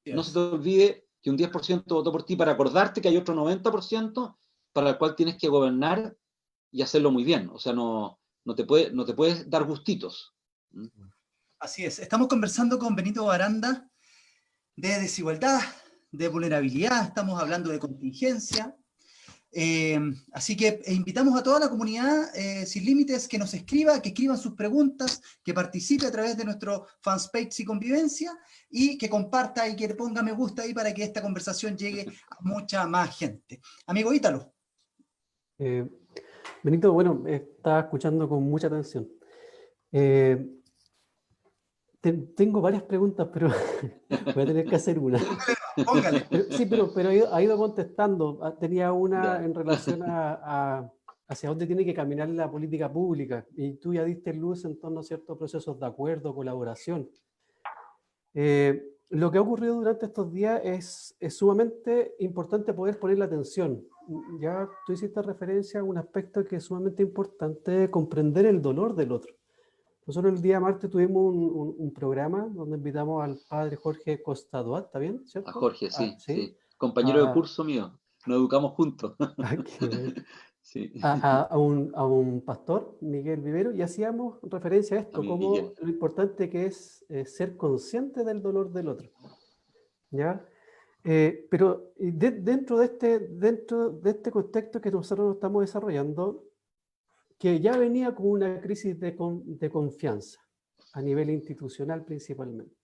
No se te olvide que un 10% votó por ti, para acordarte que hay otro 90% para el cual tienes que gobernar y hacerlo muy bien. O sea, no te puedes dar gustitos. Así es. Estamos conversando con Benito Baranda de desigualdad, de vulnerabilidad, estamos hablando de contingencia. Así que invitamos a toda la comunidad sin límites que nos escriba, que escriban sus preguntas, que participe a través de nuestro fanpage y convivencia, y que comparta y que le ponga me gusta ahí para que esta conversación llegue a mucha más gente. Amigo Ítalo. Benito, bueno, estaba escuchando con mucha atención. Tengo varias preguntas, pero voy a tener que hacer una. Póngale. Sí, pero ha ido contestando. Tenía una en relación a hacia dónde tiene que caminar la política pública. Y tú ya diste luz en torno a ciertos procesos de acuerdo, colaboración. Lo que ha ocurrido durante estos días es sumamente importante poder poner la atención. Ya tú hiciste referencia a un aspecto que es sumamente importante, comprender el dolor del otro. Nosotros el día martes tuvimos un programa donde invitamos al padre Jorge Costadoat, ¿está bien? ¿Cierto? A Jorge, sí, ¿sí? sí. Compañero de curso mío. Nos educamos juntos. Qué bueno. Sí. A un pastor, Miguel Vivero, y hacíamos referencia a esto, como Miguel. lo importante que es ser consciente del dolor del otro. ¿Ya? Pero dentro de este contexto que nosotros estamos desarrollando, que ya venía con una crisis de confianza, a nivel institucional principalmente.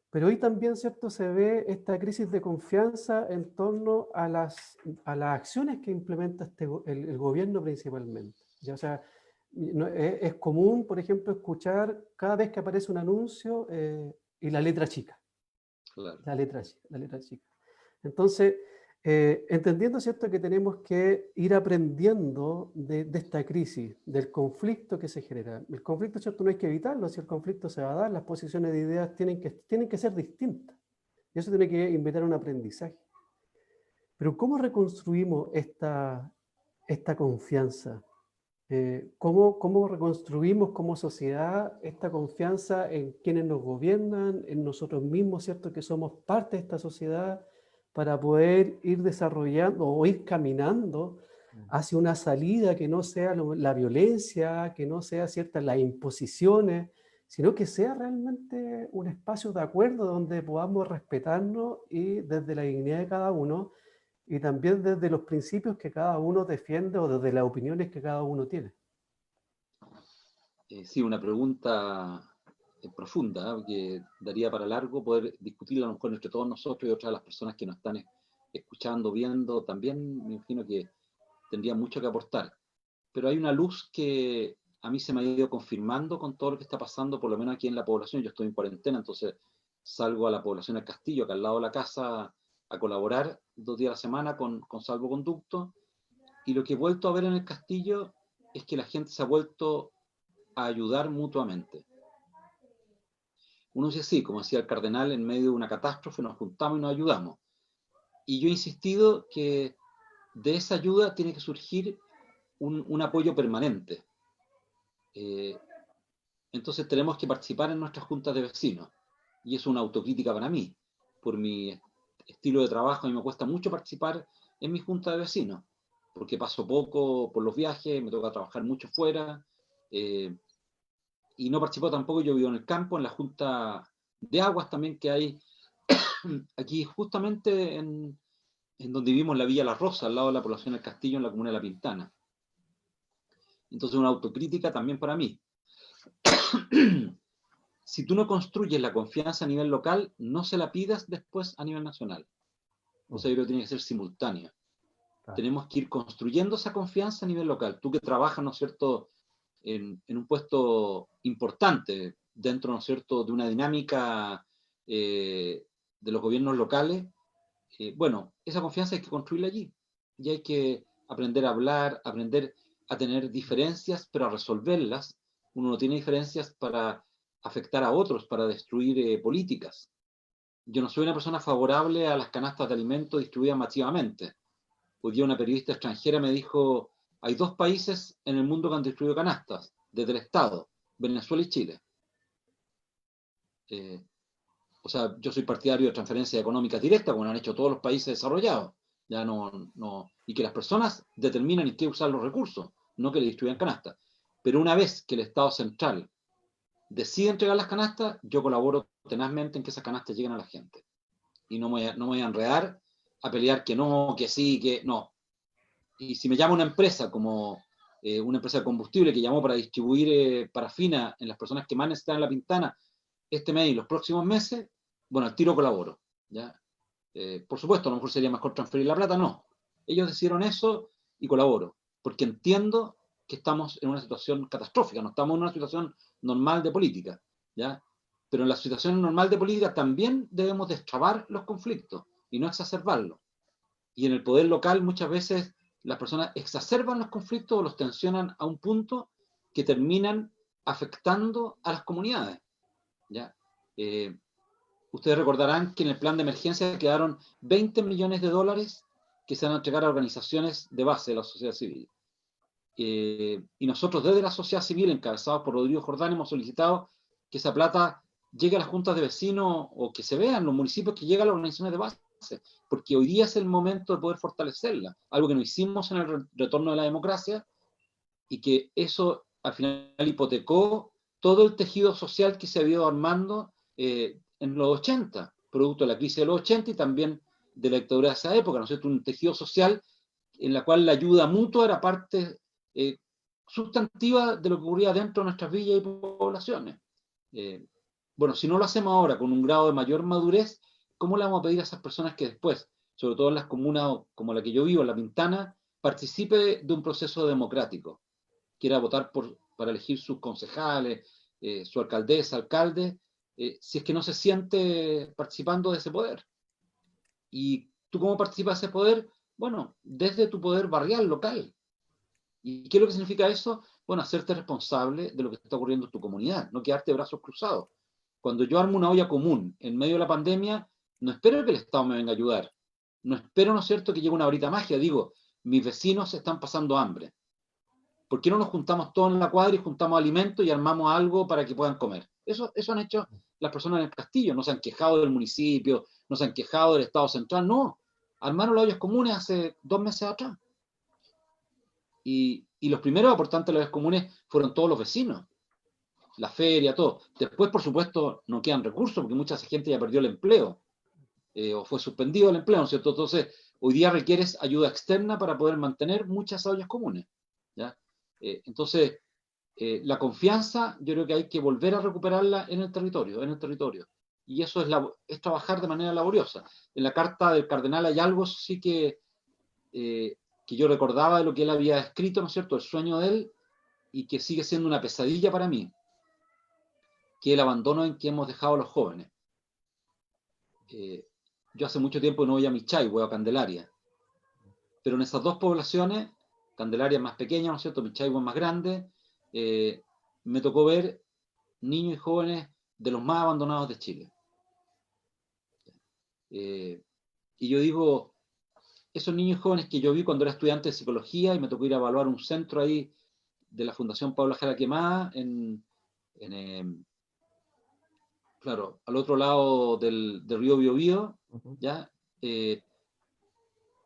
Pero hoy también, ¿cierto?, se ve esta crisis de confianza en torno a las acciones que implementa el gobierno principalmente. ¿Ya? O sea, es común, por ejemplo, escuchar cada vez que aparece un anuncio y la letra chica. Claro. La letra chica. Entonces, entendiendo, ¿cierto?, que tenemos que ir aprendiendo de esta crisis, del conflicto que se genera. El conflicto, ¿cierto?, no hay que evitarlo, si el conflicto se va a dar, las posiciones de ideas tienen que ser distintas. Y eso tiene que invitar a un aprendizaje. Pero ¿cómo reconstruimos esta confianza? ¿Cómo reconstruimos como sociedad esta confianza en quienes nos gobiernan, en nosotros mismos, ¿cierto?, que somos parte de esta sociedad, para poder ir desarrollando o ir caminando hacia una salida que no sea la violencia, que no sea, ¿cierto?, las imposiciones, sino que sea realmente un espacio de acuerdo donde podamos respetarnos y desde la dignidad de cada uno y también desde los principios que cada uno defiende o desde las opiniones que cada uno tiene. Sí, una pregunta profunda, que daría para largo poder discutirla a lo mejor entre todos nosotros y otras de las personas que nos están escuchando, viendo, también me imagino que tendría mucho que aportar. Pero hay una luz que a mí se me ha ido confirmando con todo lo que está pasando, por lo menos aquí en la población. Yo estoy en cuarentena, entonces salgo a la población del Castillo, acá al lado de la casa, a colaborar 2 días a la semana con salvoconducto, y lo que he vuelto a ver en el Castillo es que la gente se ha vuelto a ayudar mutuamente. Uno dice sí, como decía el cardenal, en medio de una catástrofe nos juntamos y nos ayudamos. Y yo he insistido que de esa ayuda tiene que surgir un apoyo permanente. Entonces tenemos que participar en nuestras juntas de vecinos. Y es una autocrítica para mí. Por mi estilo de trabajo, a mí me cuesta mucho participar en mi junta de vecinos, porque paso poco por los viajes, me toca trabajar mucho fuera, y no participo tampoco. Yo vivo en el campo, en la junta de aguas también que hay aquí justamente en donde vivimos, en la Villa La Rosa, al lado de la población del Castillo, en la comuna de La Pintana. Entonces una autocrítica también para mí. Si tú no construyes la confianza a nivel local, no se la pidas después a nivel nacional. O sea, yo creo que tiene que ser simultáneo. Claro. Tenemos que ir construyendo esa confianza a nivel local. Tú que trabajas, ¿no es cierto?, en un puesto importante dentro, ¿no es cierto?, de una dinámica de los gobiernos locales, bueno, esa confianza hay que construirla allí. Y hay que aprender a hablar, aprender a tener diferencias, pero a resolverlas. Uno no tiene diferencias para afectar a otros, para destruir políticas. Yo no soy una persona favorable a las canastas de alimentos distribuidas masivamente. Hoy día una periodista extranjera me dijo, hay 2 países en el mundo que han distribuido canastas, desde el Estado, Venezuela y Chile. O sea, yo soy partidario de transferencias económicas directas, como lo han hecho todos los países desarrollados. Ya y que las personas determinan en qué usar los recursos, no que le distribuyan canastas. Pero una vez que el Estado central decide entregar las canastas, yo colaboro tenazmente en que esas canastas lleguen a la gente. Y no me voy a enredar a pelear que no, que sí, que no. Y si me llama una empresa como una empresa de combustible que llamó para distribuir parafina en las personas que más necesitan en La Pintana este mes y los próximos meses, bueno, al tiro colaboro, ¿ya? Por supuesto, a lo mejor sería mejor transferir la plata, no. Ellos decidieron eso y colaboro, porque entiendo que estamos en una situación catastrófica, no estamos en una situación normal de política, ¿ya? Pero en la situación normal de política también debemos destrabar los conflictos y no exacerbarlos. Y en el poder local muchas veces las personas exacerban los conflictos o los tensionan a un punto que terminan afectando a las comunidades, ¿ya? Ustedes recordarán que en el plan de emergencia quedaron 20 millones de dólares que se van a entregar a organizaciones de base de la sociedad civil. Y nosotros desde la sociedad civil, encabezados por Rodrigo Jordán, hemos solicitado que esa plata llegue a las juntas de vecinos o que se vean los municipios que llegan a las organizaciones de base, porque hoy día es el momento de poder fortalecerla, algo que no hicimos en el retorno de la democracia y que eso al final hipotecó todo el tejido social que se había ido armando en los 80, producto de la crisis de los 80 y también de la dictadura de esa época, ¿no es cierto? Un tejido social en la cual la ayuda mutua era parte sustantiva de lo que ocurría dentro de nuestras villas y poblaciones. Bueno, si no lo hacemos ahora con un grado de mayor madurez, ¿cómo le vamos a pedir a esas personas que después, sobre todo en las comunas como la que yo vivo, en La Pintana, participe de un proceso democrático? Quiera votar para elegir sus concejales, su alcaldesa, alcalde, si es que no se siente participando de ese poder. ¿Y tú cómo participas de ese poder? Bueno, desde tu poder barrial, local. ¿Y qué es lo que significa eso? Bueno, hacerte responsable de lo que está ocurriendo en tu comunidad, no quedarte de brazos cruzados. Cuando yo armo una olla común en medio de la pandemia, no espero que el Estado me venga a ayudar. No espero, ¿no es cierto?, que llegue una varita mágica. Digo, mis vecinos están pasando hambre. ¿Por qué no nos juntamos todos en la cuadra y juntamos alimentos y armamos algo para que puedan comer? Eso han hecho las personas en el Castillo. No se han quejado del municipio, no se han quejado del Estado central, no. Armaron las ollas comunes hace 2 meses atrás. Y los primeros aportantes de las ollas comunes fueron todos los vecinos. la feria, todo. Después, por supuesto, no quedan recursos porque mucha gente ya perdió el empleo o fue suspendido el empleo, ¿no es cierto? Entonces, hoy día requieres ayuda externa para poder mantener muchas ollas comunes, ¿ya? Entonces, la confianza, yo creo que hay que volver a recuperarla en el territorio. Y eso es trabajar de manera laboriosa. En la carta del cardenal hay algo sí que yo recordaba de lo que él había escrito, ¿no es cierto?, el sueño de él, y que sigue siendo una pesadilla para mí, que es el abandono en que hemos dejado a los jóvenes. Yo hace mucho tiempo no voy a Michay, voy a Candelaria, pero en esas dos poblaciones, Candelaria es más pequeña, ¿no es cierto?, Michay es más grande, me tocó ver niños y jóvenes de los más abandonados de Chile. Y yo digo, esos niños y jóvenes que yo vi cuando era estudiante de psicología y me tocó ir a evaluar un centro ahí de la Fundación Pablo Jara Quemada, claro, al otro lado del río Biobío, ¿ya? En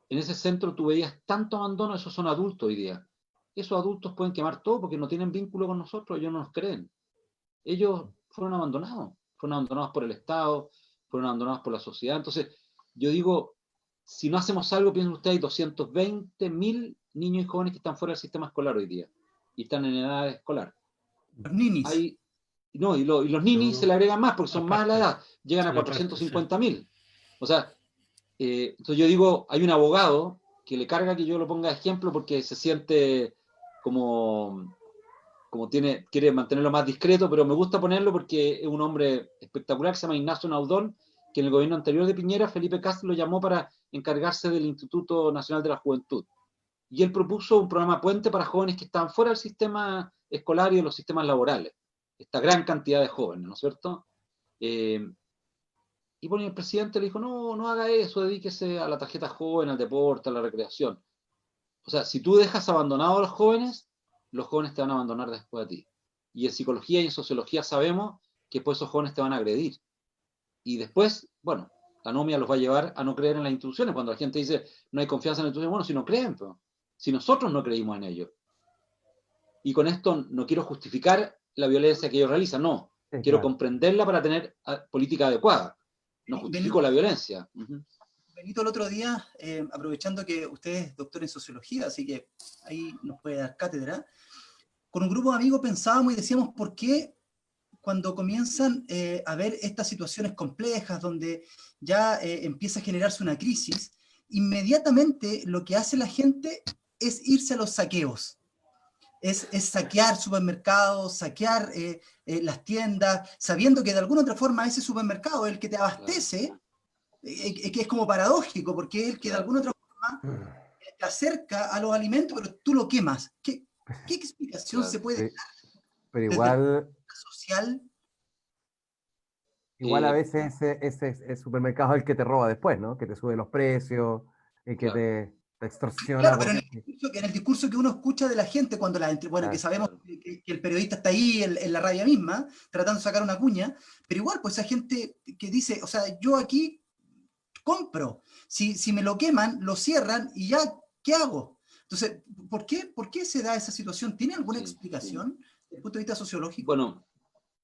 ese centro tú veías tanto abandono, esos son adultos hoy día. Esos adultos pueden quemar todo porque no tienen vínculo con nosotros, ellos no nos creen. Ellos fueron abandonados por el Estado, fueron abandonados por la sociedad. Entonces, yo digo, si no hacemos algo, piensen ustedes, hay 220.000 niños y jóvenes que están fuera del sistema escolar hoy día y están en edad escolar. Los ninis. No, y los ninis se le agregan más porque son más a la edad, llegan a 450.000. O sea, entonces yo digo, hay un abogado que le carga que yo lo ponga de ejemplo porque se siente como quiere mantenerlo más discreto, pero me gusta ponerlo porque es un hombre espectacular, se llama Ignacio Naudón, que en el gobierno anterior de Piñera, Felipe Castro lo llamó para encargarse del Instituto Nacional de la Juventud. Y él propuso un programa puente para jóvenes que estaban fuera del sistema escolar y de los sistemas laborales. Esta gran cantidad de jóvenes, ¿no es cierto? Y bueno, el presidente le dijo, no haga eso, dedíquese a la tarjeta joven, al deporte, a la recreación. O sea, si tú dejas abandonados a los jóvenes te van a abandonar después a ti. Y en psicología y en sociología sabemos que después esos jóvenes te van a agredir. Y después, bueno, la anomia los va a llevar a no creer en las instituciones. Cuando la gente dice, no hay confianza en las instituciones, bueno, si no creen, pues, si nosotros no creímos en ellos. Y con esto no quiero justificar la violencia que ellos realizan, no. Sí, Quiero claro. comprenderla para tener política adecuada. No justifico la violencia. Benito, el otro día, aprovechando que usted es doctor en sociología, así que ahí nos puede dar cátedra, con un grupo de amigos pensábamos y decíamos, ¿por qué cuando comienzan a ver estas situaciones complejas, donde ya empieza a generarse una crisis, inmediatamente lo que hace la gente es irse a los saqueos? Es saquear supermercados, saquear las tiendas, sabiendo que de alguna otra forma ese supermercado es el que te abastece, que es como paradójico, porque es el que de alguna otra forma te acerca a los alimentos, pero tú lo quemas. ¿Qué explicación se puede dar Pero desde igual, la social? igual a veces ese supermercado es el que te roba después, ¿no? Que te sube los precios, el que Claro. te extorsiona. Claro, pero en el discurso que uno escucha de la gente, cuando bueno, que sabemos Claro. que el periodista está ahí en la radio misma, tratando de sacar una cuña, pero igual, pues esa gente que dice, o sea, yo aquí compro, si me lo queman, lo cierran y ya, ¿qué hago? Entonces, ¿por qué se da esa situación? ¿Tiene alguna explicación desde el punto de vista sociológico? Bueno,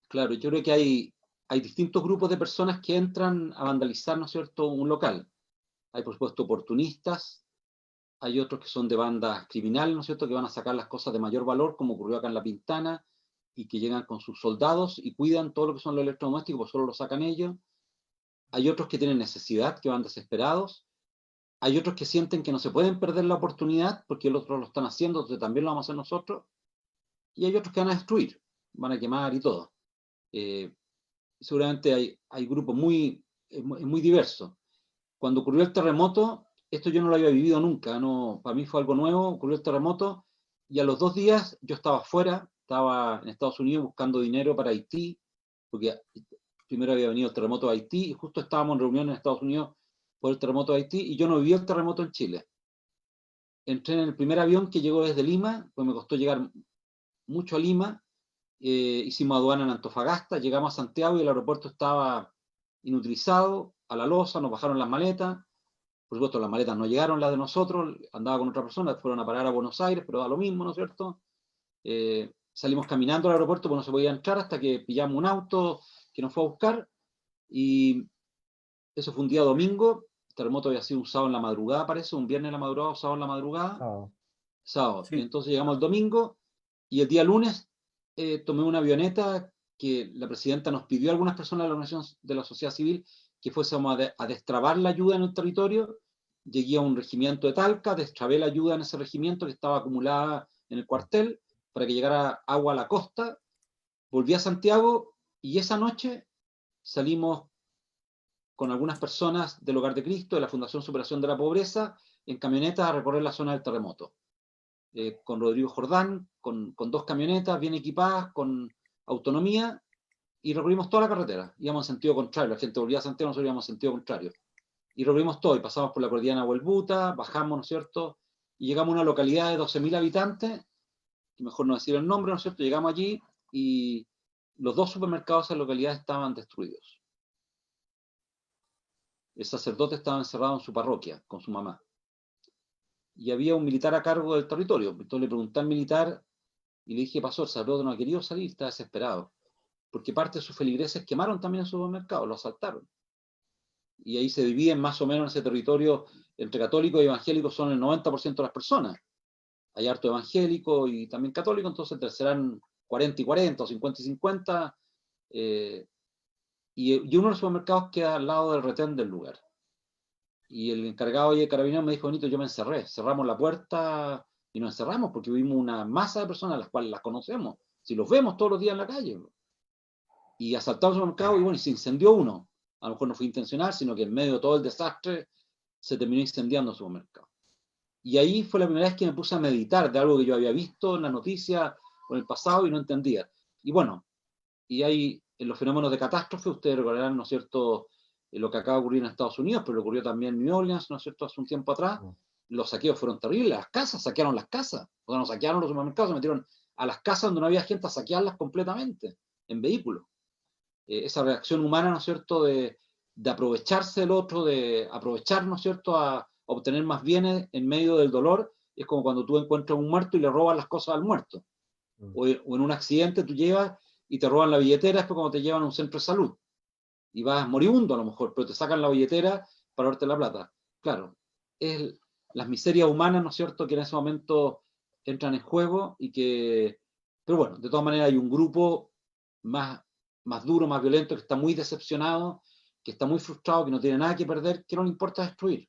claro, yo creo que hay distintos grupos de personas que entran a vandalizar, ¿no es cierto?, un local. Hay, por supuesto, oportunistas, hay otros que son de bandas criminales, ¿no es cierto?, que van a sacar las cosas de mayor valor, como ocurrió acá en La Pintana, y que llegan con sus soldados y cuidan todo lo que son los electrodomésticos, pues solo lo sacan ellos. Hay otros que tienen necesidad, que van desesperados. Hay otros que sienten que no se pueden perder la oportunidad porque los otros lo están haciendo, entonces también lo vamos a hacer nosotros. Y hay otros que van a destruir, van a quemar y todo. Seguramente hay grupos muy diversos. Cuando ocurrió el terremoto, esto yo no lo había vivido nunca, no, para mí fue algo nuevo, ocurrió el terremoto y a los 2 días yo estaba afuera, estaba en Estados Unidos buscando dinero para Haití, porque primero había venido el terremoto de Haití y justo estábamos en reunión en Estados Unidos por el terremoto de Haití y yo no viví el terremoto en Chile. Entré en el primer avión que llegó desde Lima, pues me costó llegar mucho a Lima, hicimos aduana en Antofagasta, llegamos a Santiago y el aeropuerto estaba inutilizado, a la loza, nos bajaron las maletas, por supuesto las maletas no llegaron, las de nosotros, andaba con otra persona, fueron a parar a Buenos Aires, pero da lo mismo, ¿no es cierto? salimos caminando al aeropuerto porque no se podía entrar hasta que pillamos un auto que nos fue a buscar, y eso fue un día domingo. El terremoto había sido un sábado en la madrugada, parece, un viernes en la madrugada o sábado en la madrugada. Sábado. Sí. Entonces llegamos el domingo, y el día lunes tomé una avioneta que la presidenta nos pidió a algunas personas de la organización de la sociedad civil que fuésemos a destrabar la ayuda en el territorio. Llegué a un regimiento de Talca, destrabé la ayuda en ese regimiento que estaba acumulada en el cuartel para que llegara agua a la costa. Volví a Santiago y esa noche salimos con algunas personas del Hogar de Cristo, de la Fundación Superación de la Pobreza, en camionetas a recorrer la zona del terremoto. Con Rodrigo Jordán, con 2 camionetas bien equipadas, con autonomía, y recorrimos toda la carretera. Íbamos en sentido contrario, la gente volvía a Santiago, nosotros íbamos en sentido contrario. Y recorrimos todo, y pasamos por la cordillera Huelbuta, bajamos, ¿no es cierto? Y llegamos a una localidad de 12.000 habitantes, que mejor no decir el nombre, ¿no es cierto? Llegamos allí y los 2 supermercados de esa localidad estaban destruidos. El sacerdote estaba encerrado en su parroquia con su mamá. Y había un militar a cargo del territorio. Entonces le pregunté al militar y le dije, ¿qué pasó? El sacerdote no ha querido salir, está desesperado. Porque parte de sus feligreses quemaron también el supermercado, lo asaltaron. Y ahí se dividen más o menos ese territorio entre católicos y evangélicos, son el 90% de las personas. Hay harto evangélico y también católico, entonces serán 40 y 40 o 50 y 50. Y uno de los supermercados queda al lado del retén del lugar. Y el encargado de carabineros me dijo, Benito, yo me encerré, cerramos la puerta y nos encerramos porque vimos una masa de personas a las cuales las conocemos, si los vemos todos los días en la calle. Y asaltaron el supermercado y bueno, y se incendió uno. A lo mejor no fue intencional, sino que en medio de todo el desastre se terminó incendiando el supermercado. Y ahí fue la primera vez que me puse a meditar de algo que yo había visto en las noticias o en el pasado y no entendía. Y bueno, y hay en los fenómenos de catástrofe, ustedes recordarán, ¿no es cierto?, lo que acaba de ocurrir en Estados Unidos, pero ocurrió también en New Orleans, ¿no es cierto?, hace un tiempo atrás. Los saqueos fueron terribles, las casas, saquearon las casas, o sea, no saquearon los supermercados, se metieron a las casas donde no había gente a saquearlas completamente, en vehículos. Esa reacción humana, ¿no es cierto?, de aprovecharse del otro, de aprovechar, ¿no es cierto?, a obtener más bienes en medio del dolor, es como cuando tú encuentras un muerto y le robas las cosas al muerto. O en un accidente tú llevas y te roban la billetera, después cuando te llevan a un centro de salud. Y vas moribundo a lo mejor, pero te sacan la billetera para darte la plata. Claro, es las miserias humanas, ¿no es cierto?, que en ese momento entran en juego y que... Pero bueno, de todas maneras hay un grupo más duro, más violento, que está muy decepcionado, que está muy frustrado, que no tiene nada que perder, que no le importa destruir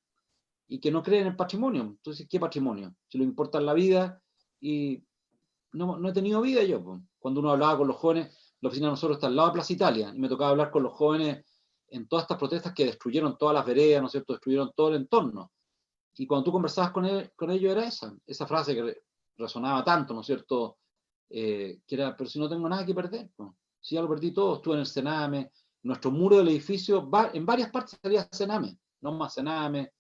y que no cree en el patrimonio. Entonces, ¿qué patrimonio? Si le importa la vida, y no he tenido vida yo. Pues. Cuando uno hablaba con los jóvenes, la oficina de nosotros está al lado de Plaza Italia, y me tocaba hablar con los jóvenes en todas estas protestas que destruyeron todas las veredas, ¿no es cierto?, destruyeron todo el entorno. Y cuando tú conversabas con ellos era esa frase que resonaba tanto, ¿no es cierto?, que era, pero si no tengo nada que perder, pues. Si ya lo perdí todo, estuve en el Sename, nuestro muro del edificio, en varias partes salía Sename, no más Sename,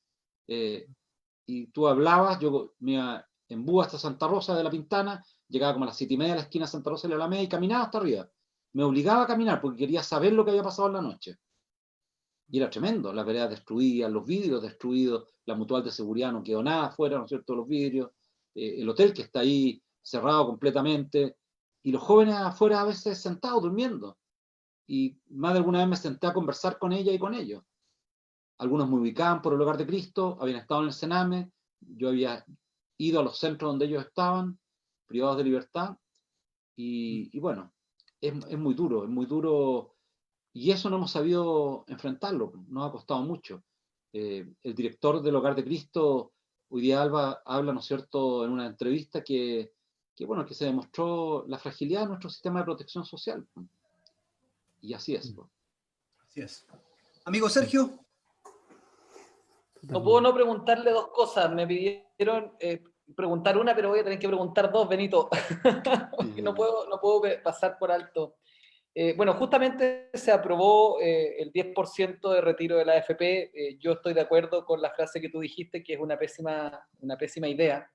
y tú hablabas, yo me iba en búho hasta Santa Rosa de la Pintana, llegaba como a las 7:30 de la esquina de Santa Rosa de la Alameda y caminaba hasta arriba. Me obligaba a caminar porque quería saber lo que había pasado en la noche. Y era tremendo, las veredas destruidas, los vidrios destruidos, la mutual de seguridad no quedó nada afuera, ¿no es cierto?, los vidrios, el hotel que está ahí cerrado completamente, y los jóvenes afuera a veces sentados durmiendo. Y más de alguna vez me senté a conversar con ella y con ellos. Algunos me ubicaban por el Hogar de Cristo, habían estado en el Sename, yo había ido a los centros donde ellos estaban, privados de libertad, y bueno, es muy duro, y eso no hemos sabido enfrentarlo, nos ha costado mucho. El director del Hogar de Cristo, hoy día habla, ¿no es cierto?, en una entrevista que bueno, que se demostró la fragilidad de nuestro sistema de protección social. Y así es. Así es. Amigo Sergio. No puedo no preguntarle 2 cosas. Me pidieron preguntar una, pero voy a tener que preguntar 2, Benito. Porque no puedo pasar por alto. Bueno, justamente se aprobó el 10% de retiro de la AFP. Yo estoy de acuerdo con la frase que tú dijiste, que es una pésima idea.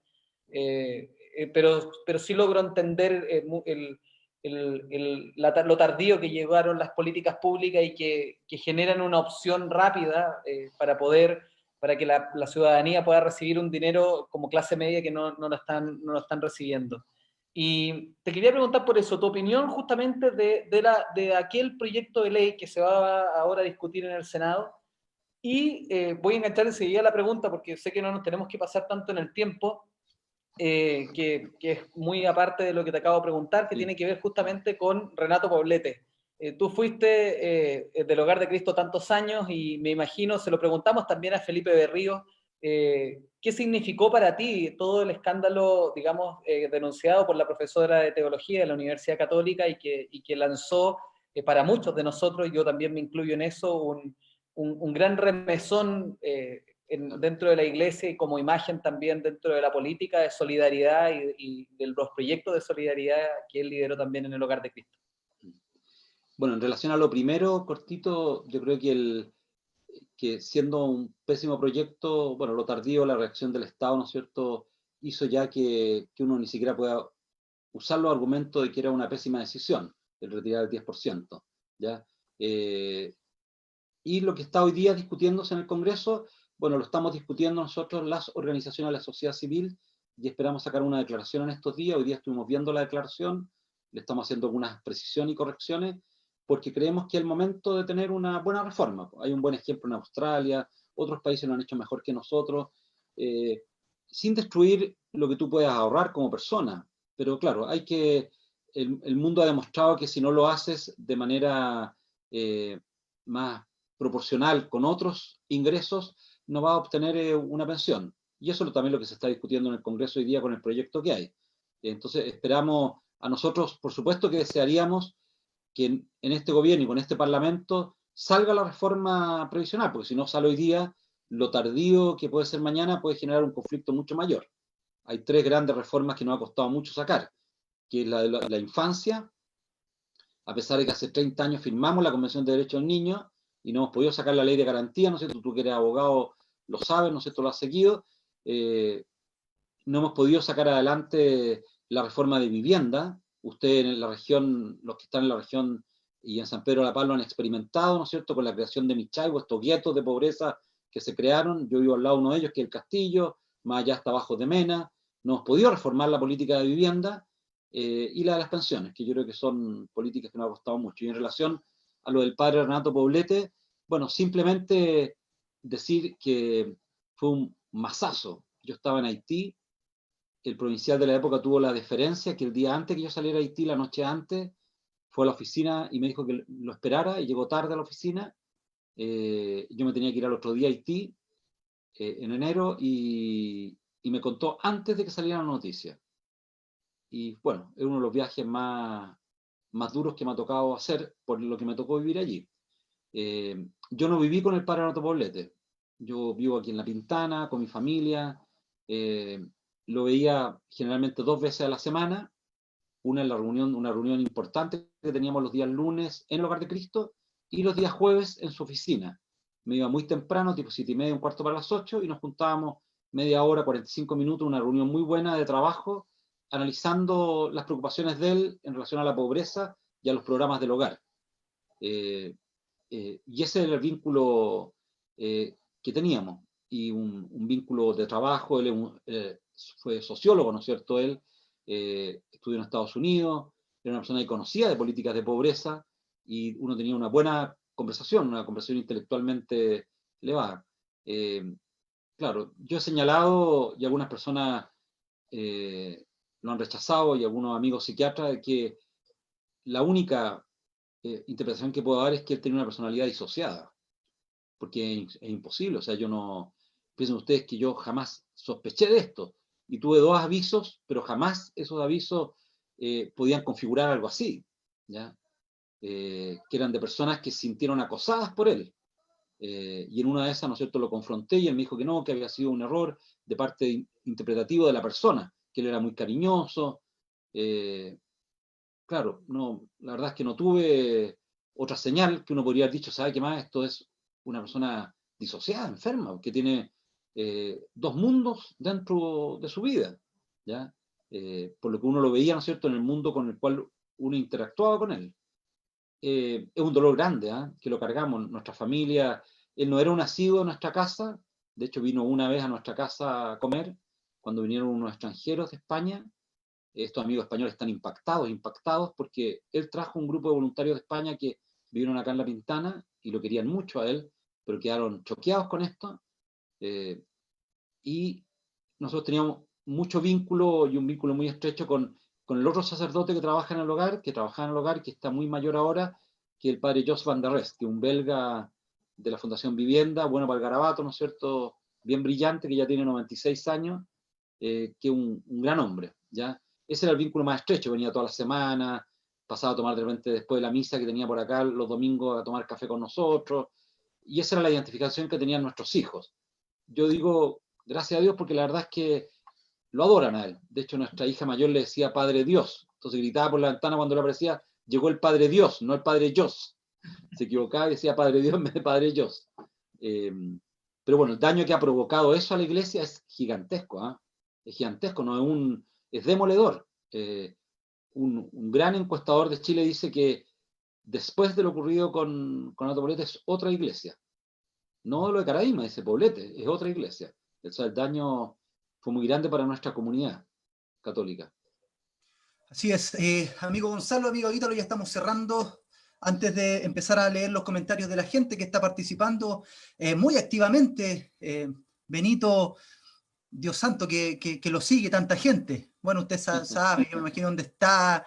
Pero sí logro entender lo tardío que llegaron las políticas públicas y que generan una opción rápida para que la ciudadanía pueda recibir un dinero como clase media que no lo están recibiendo. Y te quería preguntar por eso, tu opinión justamente de aquel proyecto de ley que se va ahora a discutir en el Senado. Y voy a enganchar enseguida la pregunta porque sé que no nos tenemos que pasar tanto en el tiempo, que es muy aparte de lo que te acabo de preguntar, que tiene que ver justamente con Renato Poblete. Tú fuiste del Hogar de Cristo tantos años y me imagino, se lo preguntamos también a Felipe Berrío, ¿qué significó para ti todo el escándalo, digamos, denunciado por la profesora de teología de la Universidad Católica y que lanzó para muchos de nosotros, yo también me incluyo en eso, un gran remesón dentro de la iglesia y como imagen también dentro de la política de solidaridad y de los proyectos de solidaridad que él lideró también en el Hogar de Cristo? Bueno, en relación a lo primero, cortito, yo creo que siendo un pésimo proyecto, bueno, lo tardío, la reacción del Estado, ¿no es cierto?, hizo ya que uno ni siquiera pueda usar los argumentos de que era una pésima decisión el retirar el 10%, ¿ya? Y lo que está hoy día discutiéndose en el Congreso, bueno, lo estamos discutiendo nosotros, las organizaciones de la sociedad civil, y esperamos sacar una declaración en estos días. Hoy día estuvimos viendo la declaración, le estamos haciendo algunas precisiones y correcciones, porque creemos que es el momento de tener una buena reforma. Hay un buen ejemplo en Australia, otros países lo han hecho mejor que nosotros, sin destruir lo que tú puedas ahorrar como persona. Pero claro, el mundo ha demostrado que si no lo haces de manera más proporcional con otros ingresos, no va a obtener una pensión. Y eso es también lo que se está discutiendo en el Congreso hoy día con el proyecto que hay. Entonces, esperamos, a nosotros, por supuesto que desearíamos que en este gobierno y con este Parlamento salga la reforma previsional, porque si no sale hoy día, lo tardío que puede ser mañana puede generar un conflicto mucho mayor. Hay tres grandes reformas que nos ha costado mucho sacar, que es la de la infancia, a pesar de que hace 30 años firmamos la Convención de Derechos del Niño y no hemos podido sacar la ley de garantía, ¿no es cierto? Tú que eres abogado lo sabes, ¿no es cierto? Lo has seguido. No hemos podido sacar adelante la reforma de vivienda. Ustedes en la región, los que están en la región y en San Pedro de la Paz lo han experimentado, ¿no es cierto? Con la creación de Michaibo, estos guetos de pobreza que se crearon. Yo vivo al lado de uno de ellos, que es el Castillo, más allá está Bajo de Mena. No hemos podido reformar la política de vivienda y la de las pensiones, que yo creo que son políticas que nos ha costado mucho. Y en relación a lo del padre Renato Poblete, bueno, simplemente decir que fue un masazo. Yo estaba en Haití, el provincial de la época tuvo la deferencia que el día antes que yo saliera a Haití, la noche antes, fue a la oficina y me dijo que lo esperara y llegó tarde a la oficina. Yo me tenía que ir al otro día a Haití en enero y me contó antes de que saliera la noticia. Y bueno, es uno de los viajes más duros que me ha tocado hacer por lo que me tocó vivir allí. Yo no viví con el padre Renato Poblete. Yo vivo aquí en La Pintana, con mi familia. Lo veía generalmente 2 veces a la semana. Una reunión importante que teníamos los días lunes en el Hogar de Cristo y los días jueves en su oficina. Me iba muy temprano, tipo 7:30, 7:45, y nos juntábamos media hora, 45 minutos, una reunión muy buena de trabajo, analizando las preocupaciones de él en relación a la pobreza y a los programas del hogar. Y ese era el vínculo que teníamos, y un vínculo de trabajo. Él fue sociólogo, ¿no es cierto? Él estudió en Estados Unidos, era una persona que conocía de políticas de pobreza, y uno tenía una buena conversación, una conversación intelectualmente elevada. Claro, yo he señalado, y algunas personas lo han rechazado, y algunos amigos psiquiatras, que la única interpretación que puedo dar es que él tenía una personalidad disociada, porque es imposible. O sea, yo no, piensen ustedes que yo jamás sospeché de esto, y tuve 2 avisos, pero jamás esos avisos podían configurar algo así, ¿ya? Que eran de personas que se sintieron acosadas por él. Y en una de esas, ¿no es cierto?, lo confronté y él me dijo que no, que había sido un error de parte interpretativo de la persona, que él era muy cariñoso. Claro, no, la verdad es que no tuve otra señal que uno podría haber dicho, ¿sabe qué más? Esto es una persona disociada, enferma, que tiene 2 mundos dentro de su vida, ¿ya? Por lo que uno lo veía, ¿no es cierto?, en el mundo con el cual uno interactuaba con él. Es un dolor grande, ¿eh? Que lo cargamos, nuestra familia. Él no era un asiduo a nuestra casa, de hecho vino una vez a nuestra casa a comer, cuando vinieron unos extranjeros de España, estos amigos españoles están impactados, porque él trajo un grupo de voluntarios de España que vivieron acá en La Pintana y lo querían mucho a él, pero quedaron choqueados con esto. Y nosotros teníamos mucho vínculo y un vínculo muy estrecho con el otro sacerdote que trabaja en el hogar, que está muy mayor ahora, que el padre Jos van der Rest, que es un belga de la Fundación Vivienda, bueno para el garabato, ¿no es cierto?, bien brillante, que ya tiene 96 años, que es un gran hombre, ¿ya? Ese era el vínculo más estrecho, venía toda la semana, pasaba a tomar de repente después de la misa que tenía por acá los domingos a tomar café con nosotros, y esa era la identificación que tenían nuestros hijos. Yo digo, gracias a Dios, porque la verdad es que lo adoran a él. De hecho, nuestra hija mayor le decía Padre Dios. Entonces gritaba por la ventana cuando le aparecía, llegó el Padre Dios, no el Padre Dios. Se equivocaba y decía Padre Dios en vez de Padre Dios. Pero bueno, el daño que ha provocado eso a la iglesia es gigantesco. ¿Eh? Es gigantesco, no es demoledor. Un gran encuestador de Chile dice que después de lo ocurrido con Alto Poblete es otra iglesia. No lo de Caraíma, dice Poblete, es otra iglesia. O sea, el daño fue muy grande para nuestra comunidad católica. Así es, amigo Gonzalo, amigo Ítalo, ya estamos cerrando. Antes de empezar a leer los comentarios de la gente que está participando muy activamente, Benito, Dios santo, que lo sigue tanta gente. Bueno, usted sabe, yo me imagino dónde está,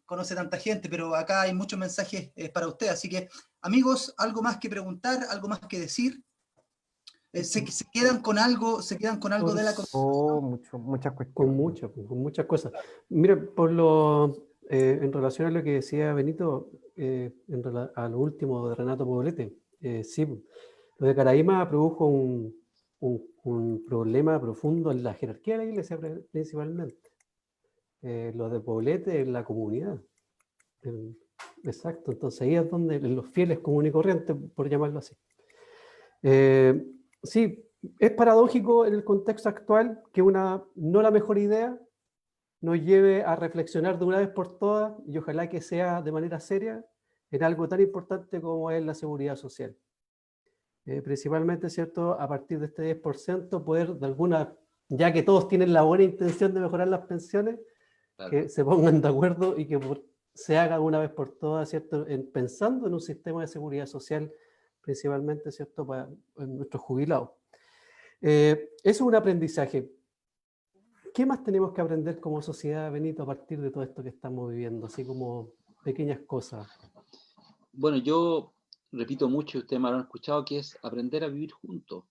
conoce tanta gente, pero acá hay muchos mensajes para usted. Así que, amigos, algo más que preguntar, algo más que decir. Se quedan con algo de la conversación. Muchas cuestiones. Con muchas cosas. Mira, en relación a lo que decía Benito, a lo último de Renato Poblete, sí, lo de Caraíma produjo un problema profundo en la jerarquía de la iglesia principalmente. Lo de Poblete en la comunidad. Exacto, entonces ahí es donde los fieles comunes y corrientes, por llamarlo así. Sí, es paradójico en el contexto actual que no la mejor idea nos lleve a reflexionar de una vez por todas, y ojalá que sea de manera seria, en algo tan importante como es la seguridad social. Principalmente, ¿cierto?, a partir de este 10%, poder de alguna, ya que todos tienen la buena intención de mejorar las pensiones, claro, que se pongan de acuerdo y que se haga de una vez por todas, ¿cierto?, pensando en un sistema de seguridad social, principalmente, ¿cierto?, para nuestros jubilados. Eso es un aprendizaje. ¿Qué más tenemos que aprender como sociedad, Benito, a partir de todo esto que estamos viviendo? Así como pequeñas cosas. Bueno, yo repito mucho, ustedes me habrán escuchado, que es aprender a vivir juntos.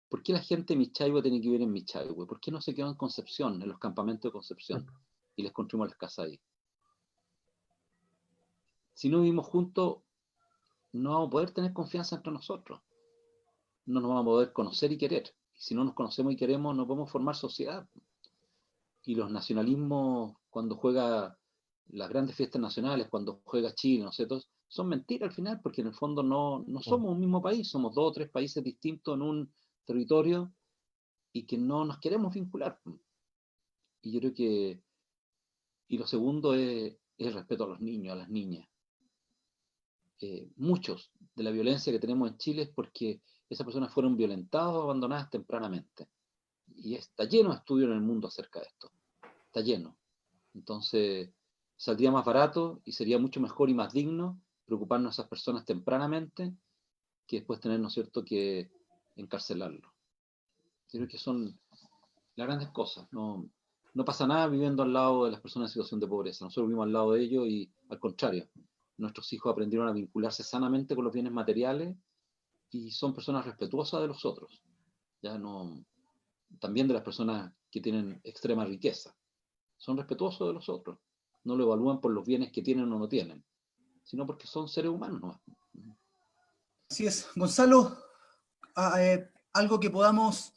¿Por qué la gente de Michaibo tiene que vivir en Michaibo? ¿Por qué no se quedó en Concepción, en los campamentos de Concepción, y les construimos las casas ahí? Si no vivimos juntos, no vamos a poder tener confianza entre nosotros. No nos vamos a poder conocer y querer. Y si no nos conocemos y queremos, no podemos formar sociedad. Y los nacionalismos, cuando juega las grandes fiestas nacionales, cuando juega Chile, ¿no sé, son mentiras al final, porque en el fondo no somos un mismo país, somos 2 o 3 países distintos en un territorio y que no nos queremos vincular. Y yo creo que, y lo segundo es el respeto a los niños, a las niñas. Muchos de la violencia que tenemos en Chile es porque esas personas fueron violentadas o abandonadas tempranamente. Y está lleno de estudios en el mundo acerca de esto. Está lleno. Entonces, saldría más barato y sería mucho mejor y más digno preocuparnos a esas personas tempranamente que después tener, ¿no es cierto?, que encarcelarlo. Creo que son las grandes cosas. No pasa nada viviendo al lado de las personas en situación de pobreza. Nosotros vivimos al lado de ellos y, al contrario, nuestros hijos aprendieron a vincularse sanamente con los bienes materiales y son personas respetuosas de los otros. También de las personas que tienen extrema riqueza. Son respetuosos de los otros. No lo evalúan por los bienes que tienen o no tienen, sino porque son seres humanos, ¿no? Así es. Gonzalo, algo que podamos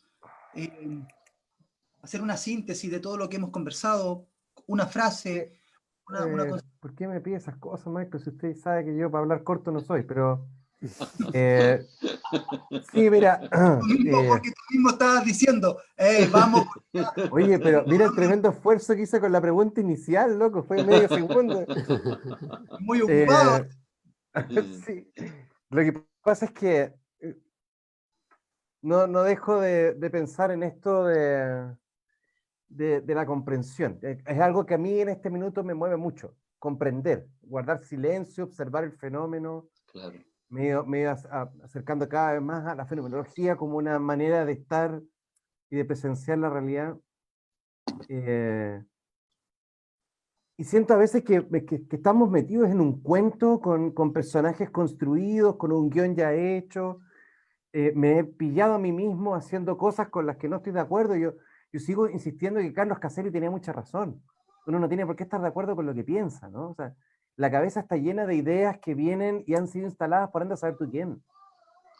hacer una síntesis de todo lo que hemos conversado, una frase, ¿Por qué me pide esas cosas, Michael? Si usted sabe que yo para hablar corto no soy, pero... sí, mira... porque tú mismo estabas diciendo, vamos... Oye, pero mira el tremendo esfuerzo que hice con la pregunta inicial, loco, fue medio segundo. Muy ocupado. Sí. Lo que pasa es que no dejo de pensar en esto de la comprensión. Es algo que a mí en este minuto me mueve mucho, comprender, guardar silencio, observar el fenómeno. Claro. Me he ido acercando cada vez más a la fenomenología como una manera de estar y de presenciar la realidad. Y siento a veces que estamos metidos en un cuento con personajes construidos, con un guión ya hecho. Me he pillado a mí mismo haciendo cosas con las que no estoy de acuerdo. Yo sigo insistiendo que Carlos Caseri tenía mucha razón. Uno no tiene por qué estar de acuerdo con lo que piensa, ¿no? O sea, la cabeza está llena de ideas que vienen y han sido instaladas por ande a saber tú quién.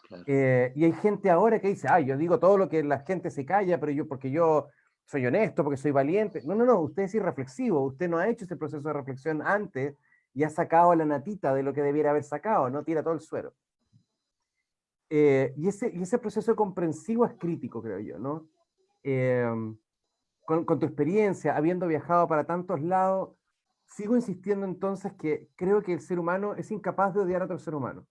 Claro. Y hay gente ahora que dice, yo digo todo lo que la gente se calla, pero porque yo soy honesto, porque soy valiente. No, usted es irreflexivo, usted no ha hecho ese proceso de reflexión antes y ha sacado la natita de lo que debiera haber sacado, no tira todo el suero. Y ese proceso comprensivo es crítico, creo yo, ¿no? Con tu experiencia, habiendo viajado para tantos lados, sigo insistiendo entonces que creo que el ser humano es incapaz de odiar a otro ser humano.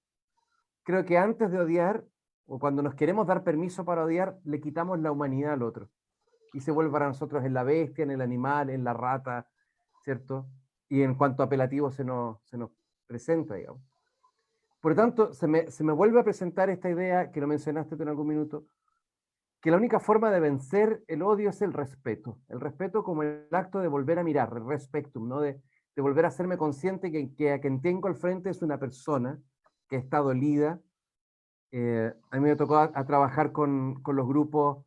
Creo que antes de odiar, o cuando nos queremos dar permiso para odiar, le quitamos la humanidad al otro. Y se vuelve para nosotros en la bestia, en el animal, en la rata, ¿cierto? Y en cuanto apelativo se nos presenta, digamos. Por lo tanto, se me vuelve a presentar esta idea, que lo mencionaste tú en algún minuto, que la única forma de vencer el odio es el respeto. El respeto como el acto de volver a mirar, el respectum, ¿no? De volver a hacerme consciente que a quien tengo al frente es una persona que está dolida. A mí me tocó a trabajar con los grupos,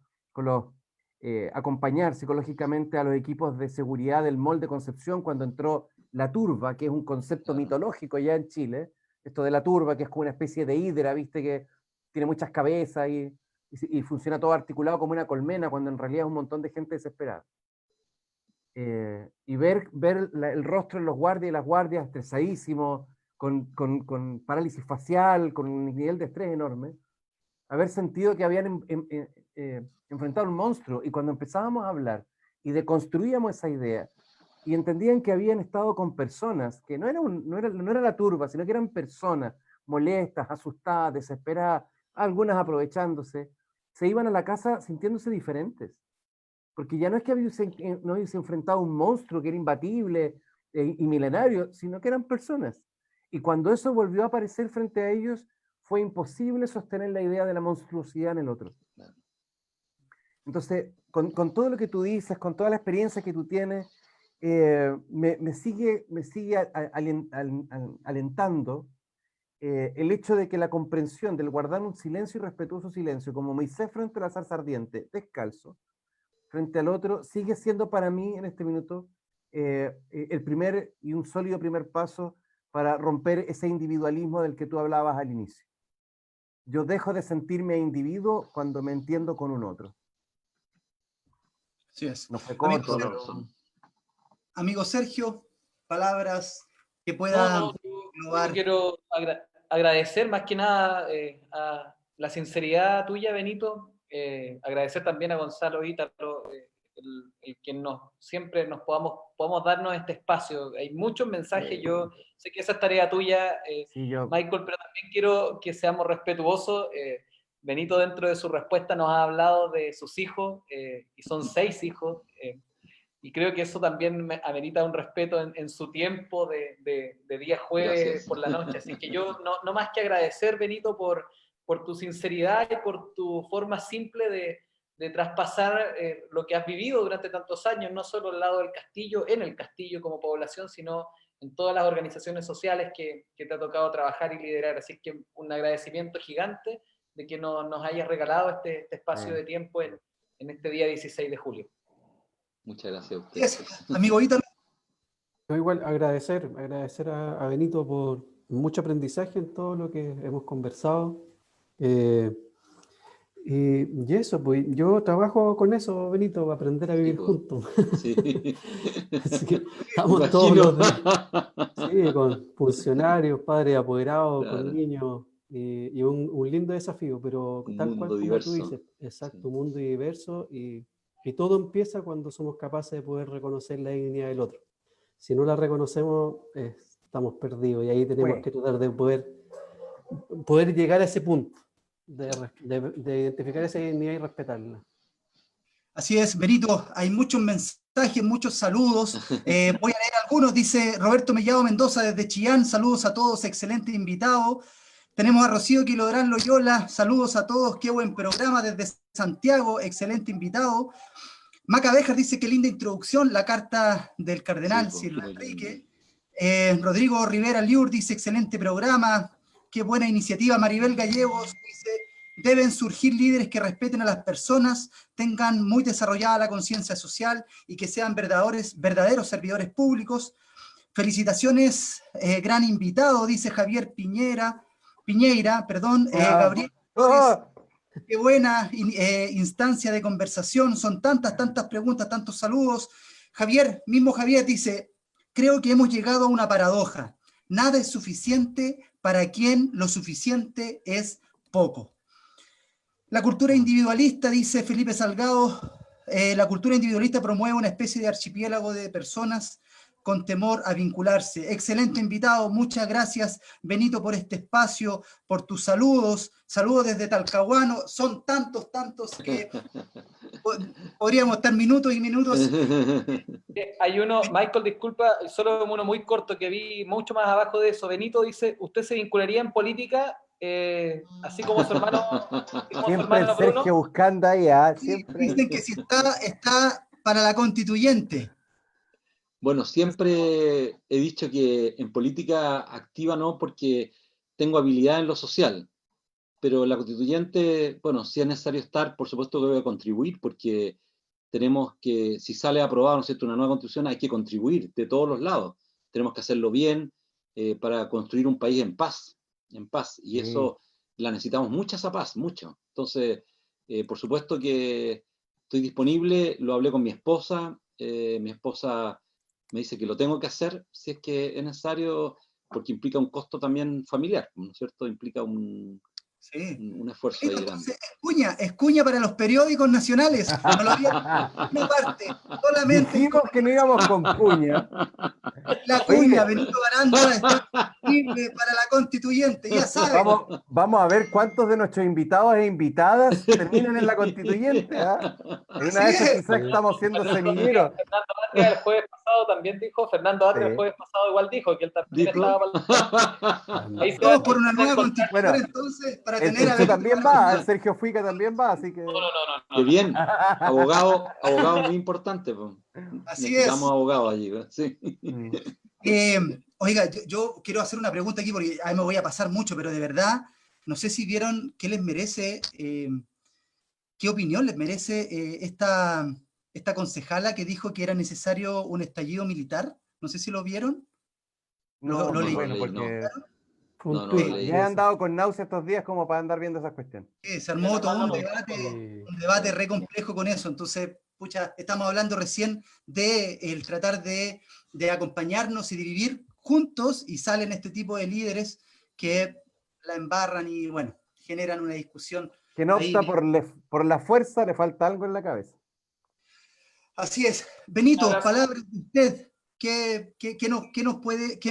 acompañar psicológicamente a los equipos de seguridad del Mall de Concepción cuando entró la turba, que es un concepto mitológico ya en Chile. Esto de la turba, que es como una especie de hidra, ¿viste? Que tiene muchas cabezas y funciona todo articulado como una colmena, cuando en realidad es un montón de gente desesperada. Y ver el rostro de los guardias y las guardias estresadísimos, con parálisis facial, con un nivel de estrés enorme, haber sentido que habían enfrentado a un monstruo, y cuando empezábamos a hablar y deconstruíamos esa idea, y entendían que habían estado con personas, que no era la turba, sino que eran personas molestas, asustadas, desesperadas, algunas aprovechándose, se iban a la casa sintiéndose diferentes. Porque ya no es que no hubiese enfrentado a un monstruo que era imbatible y milenario, sino que eran personas. Y cuando eso volvió a aparecer frente a ellos, fue imposible sostener la idea de la monstruosidad en el otro. Entonces, con todo lo que tú dices, con toda la experiencia que tú tienes, me sigue alentando el hecho de que la comprensión del guardar un silencio y respetuoso silencio, como Moisés frente a la zarza ardiente, descalzo, frente al otro, sigue siendo para mí en este minuto el primer y un sólido primer paso para romper ese individualismo del que tú hablabas al inicio. Yo dejo de sentirme individuo cuando me entiendo con un otro. Así es. No fue corto, Amigo Sergio, palabras que No, puedan yo englobar. quiero agradecer más que nada a la sinceridad tuya, Benito. Agradecer también a Gonzalo Ítalo, el que siempre nos podamos darnos este espacio. Hay muchos mensajes, yo sé que esa es tarea tuya, Michael, pero también quiero que seamos respetuosos. Benito, dentro de su respuesta, nos ha hablado de sus hijos, y son 6 hijos, y creo que eso también amerita un respeto en su tiempo de día jueves. Gracias. Por la noche. Así que yo no más que agradecer, Benito, por tu sinceridad y por tu forma simple de traspasar lo que has vivido durante tantos años, no solo al lado del castillo, en el castillo como población, sino en todas las organizaciones sociales que te ha tocado trabajar y liderar. Así que un agradecimiento gigante de que nos hayas regalado este espacio de tiempo en este día 16 de julio. Muchas gracias a ustedes. Amigo Ítalo. Yo igual agradecer a Benito por mucho aprendizaje en todo lo que hemos conversado. Y eso, pues yo trabajo con eso, Benito, para aprender a vivir juntos. Sí. Así que estamos todos los días. Sí, con funcionarios, padres apoderados, claro, con niños, y un lindo desafío, pero un tal cual como diverso. tú dices, exacto, sí. Un mundo diverso, y todo empieza cuando somos capaces de poder reconocer la dignidad del otro. Si no la reconocemos, estamos perdidos, y ahí tenemos que tratar de poder llegar a ese punto, de identificar esa dignidad y respetarla. Así es, Benito, hay muchos mensajes, muchos saludos. Voy a leer algunos. Dice Roberto Mellado Mendoza desde Chillán, saludos a todos, excelente invitado. Tenemos a Rocío Quilodrán Loyola, saludos a todos, qué buen programa desde Santiago, excelente invitado. Maca Béjar dice, qué linda introducción, la carta del cardenal Sí, Silva muy Enrique. lindo. Rodrigo Rivera Liur dice, excelente programa, qué buena iniciativa. Maribel Gallegos dice, deben surgir líderes que respeten a las personas, tengan muy desarrollada la conciencia social y que sean verdaderos servidores públicos. Felicitaciones, gran invitado, dice Javier Piñeira, Gabriel Flores, qué buena instancia de conversación, son tantas preguntas, tantos saludos. Javier dice, creo que hemos llegado a una paradoja, nada es suficiente para quien lo suficiente es poco. La cultura individualista, dice Felipe Salgado, la cultura individualista promueve una especie de archipiélago de personas con temor a vincularse. Excelente invitado, muchas gracias Benito por este espacio, por tus saludos, saludos desde Talcahuano, son tantos que podríamos estar minutos y minutos. Hay uno, Michael, disculpa, solo uno muy corto que vi mucho más abajo de eso. Benito dice, ¿usted se vincularía en política así como su hermano? Siempre el Sergio buscando ahí, siempre. Dicen que si está para la constituyente. Bueno, siempre he dicho que en política activa no, porque tengo habilidad en lo social, pero la constituyente, bueno, si es necesario estar, por supuesto que voy a contribuir, porque tenemos que, si sale aprobada, ¿no es cierto?, una nueva constitución, hay que contribuir de todos los lados. Tenemos que hacerlo bien para construir un país en paz, y eso la necesitamos mucha esa paz, mucho. Entonces, por supuesto que estoy disponible, lo hablé con mi esposa me dice que lo tengo que hacer si es que es necesario, porque implica un costo también familiar, ¿no es cierto? Implica un esfuerzo ahí grande. Es cuña para los periódicos nacionales. No lo había una parte, solamente. Dijimos que no íbamos con cuña. La cuña, Benito Baranda está disponible para la constituyente, ya saben. Vamos a ver cuántos de nuestros invitados e invitadas terminan en la constituyente. En una de esas quizás estamos siendo semilleros. Fernando Atria el jueves pasado también dijo, el jueves pasado igual dijo que él también estaba para todos por una nueva constitución, bueno, entonces, para tener a también va, el Sergio Fuica también va, así que... No. Qué bien, abogado muy importante. Así necesitamos abogados allí, sí. Oiga, yo quiero hacer una pregunta aquí, porque ahí me voy a pasar mucho, pero de verdad, no sé si vieron qué les merece, qué opinión les merece esta concejala que dijo que era necesario un estallido militar. No sé si lo vieron. No, lo leí. Bueno, porque leí. ya he andado con náuseas estos días como para andar viendo esas cuestiones. Se armó todo un debate re complejo con eso. Entonces, pucha, estamos hablando recién de el tratar de acompañarnos y de vivir juntos, y salen este tipo de líderes que la embarran y, bueno, generan una discusión. Que no opta por la fuerza, le falta algo en la cabeza. Así es. Benito, palabras de usted. ¿Qué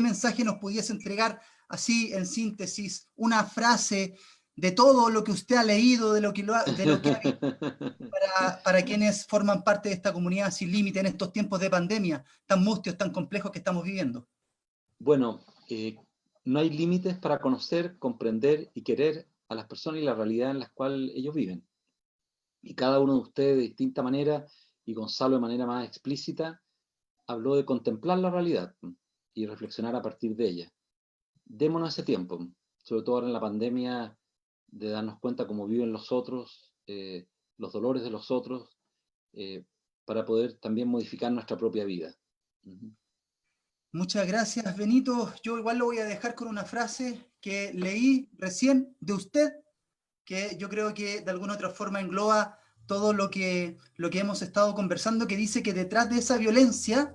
mensaje nos pudiese entregar así en síntesis? Una frase de todo lo que usted ha leído, de lo que ha visto, para quienes forman parte de esta comunidad sin límite en estos tiempos de pandemia tan mustios, tan complejos que estamos viviendo. Bueno, no hay límites para conocer, comprender y querer a las personas y la realidad en la cual ellos viven. Y cada uno de ustedes de distinta manera, y Gonzalo de manera más explícita, habló de contemplar la realidad y reflexionar a partir de ella. Démonos ese tiempo, sobre todo ahora en la pandemia, de darnos cuenta cómo viven los otros, los dolores de los otros, para poder también modificar nuestra propia vida. Muchas gracias, Benito. Yo igual lo voy a dejar con una frase que leí recién de usted, que yo creo que de alguna otra forma engloba todo lo que hemos estado conversando, que dice que detrás de esa violencia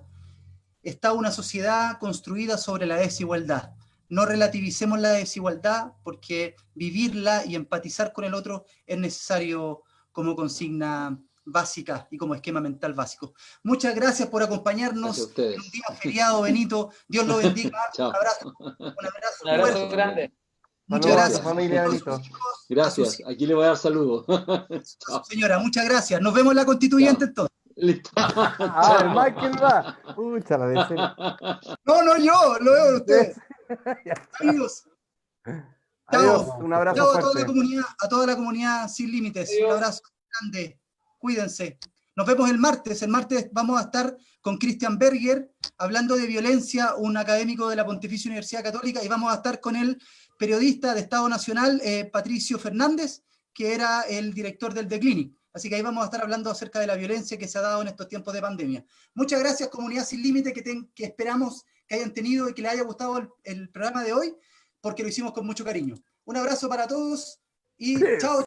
está una sociedad construida sobre la desigualdad. No relativicemos la desigualdad, porque vivirla y empatizar con el otro es necesario como consigna básica y como esquema mental básico. Muchas gracias por acompañarnos en un día feriado, Benito. Dios lo bendiga. Un abrazo grande. Muchas gracias, familia Benito. Gracias. Aquí le voy a dar saludos. Señora, muchas gracias. Nos vemos en la constituyente entonces. Listo. Ah, el Michael va. Pucha, la de ser. No, yo, lo veo de ustedes. Amigos. Adiós, Chao. un abrazo Chao a fuerte. a toda la comunidad sin límites. Adiós. Un abrazo grande. Cuídense. Nos vemos el martes. El martes vamos a estar con Christian Berger hablando de violencia, un académico de la Pontificia Universidad Católica, y vamos a estar con el periodista de Estado Nacional, Patricio Fernández, que era el director del The Clinic. Así que ahí vamos a estar hablando acerca de la violencia que se ha dado en estos tiempos de pandemia. Muchas gracias, comunidad sin límite, que esperamos que hayan tenido y que les haya gustado el programa de hoy, porque lo hicimos con mucho cariño. Un abrazo para todos y chao.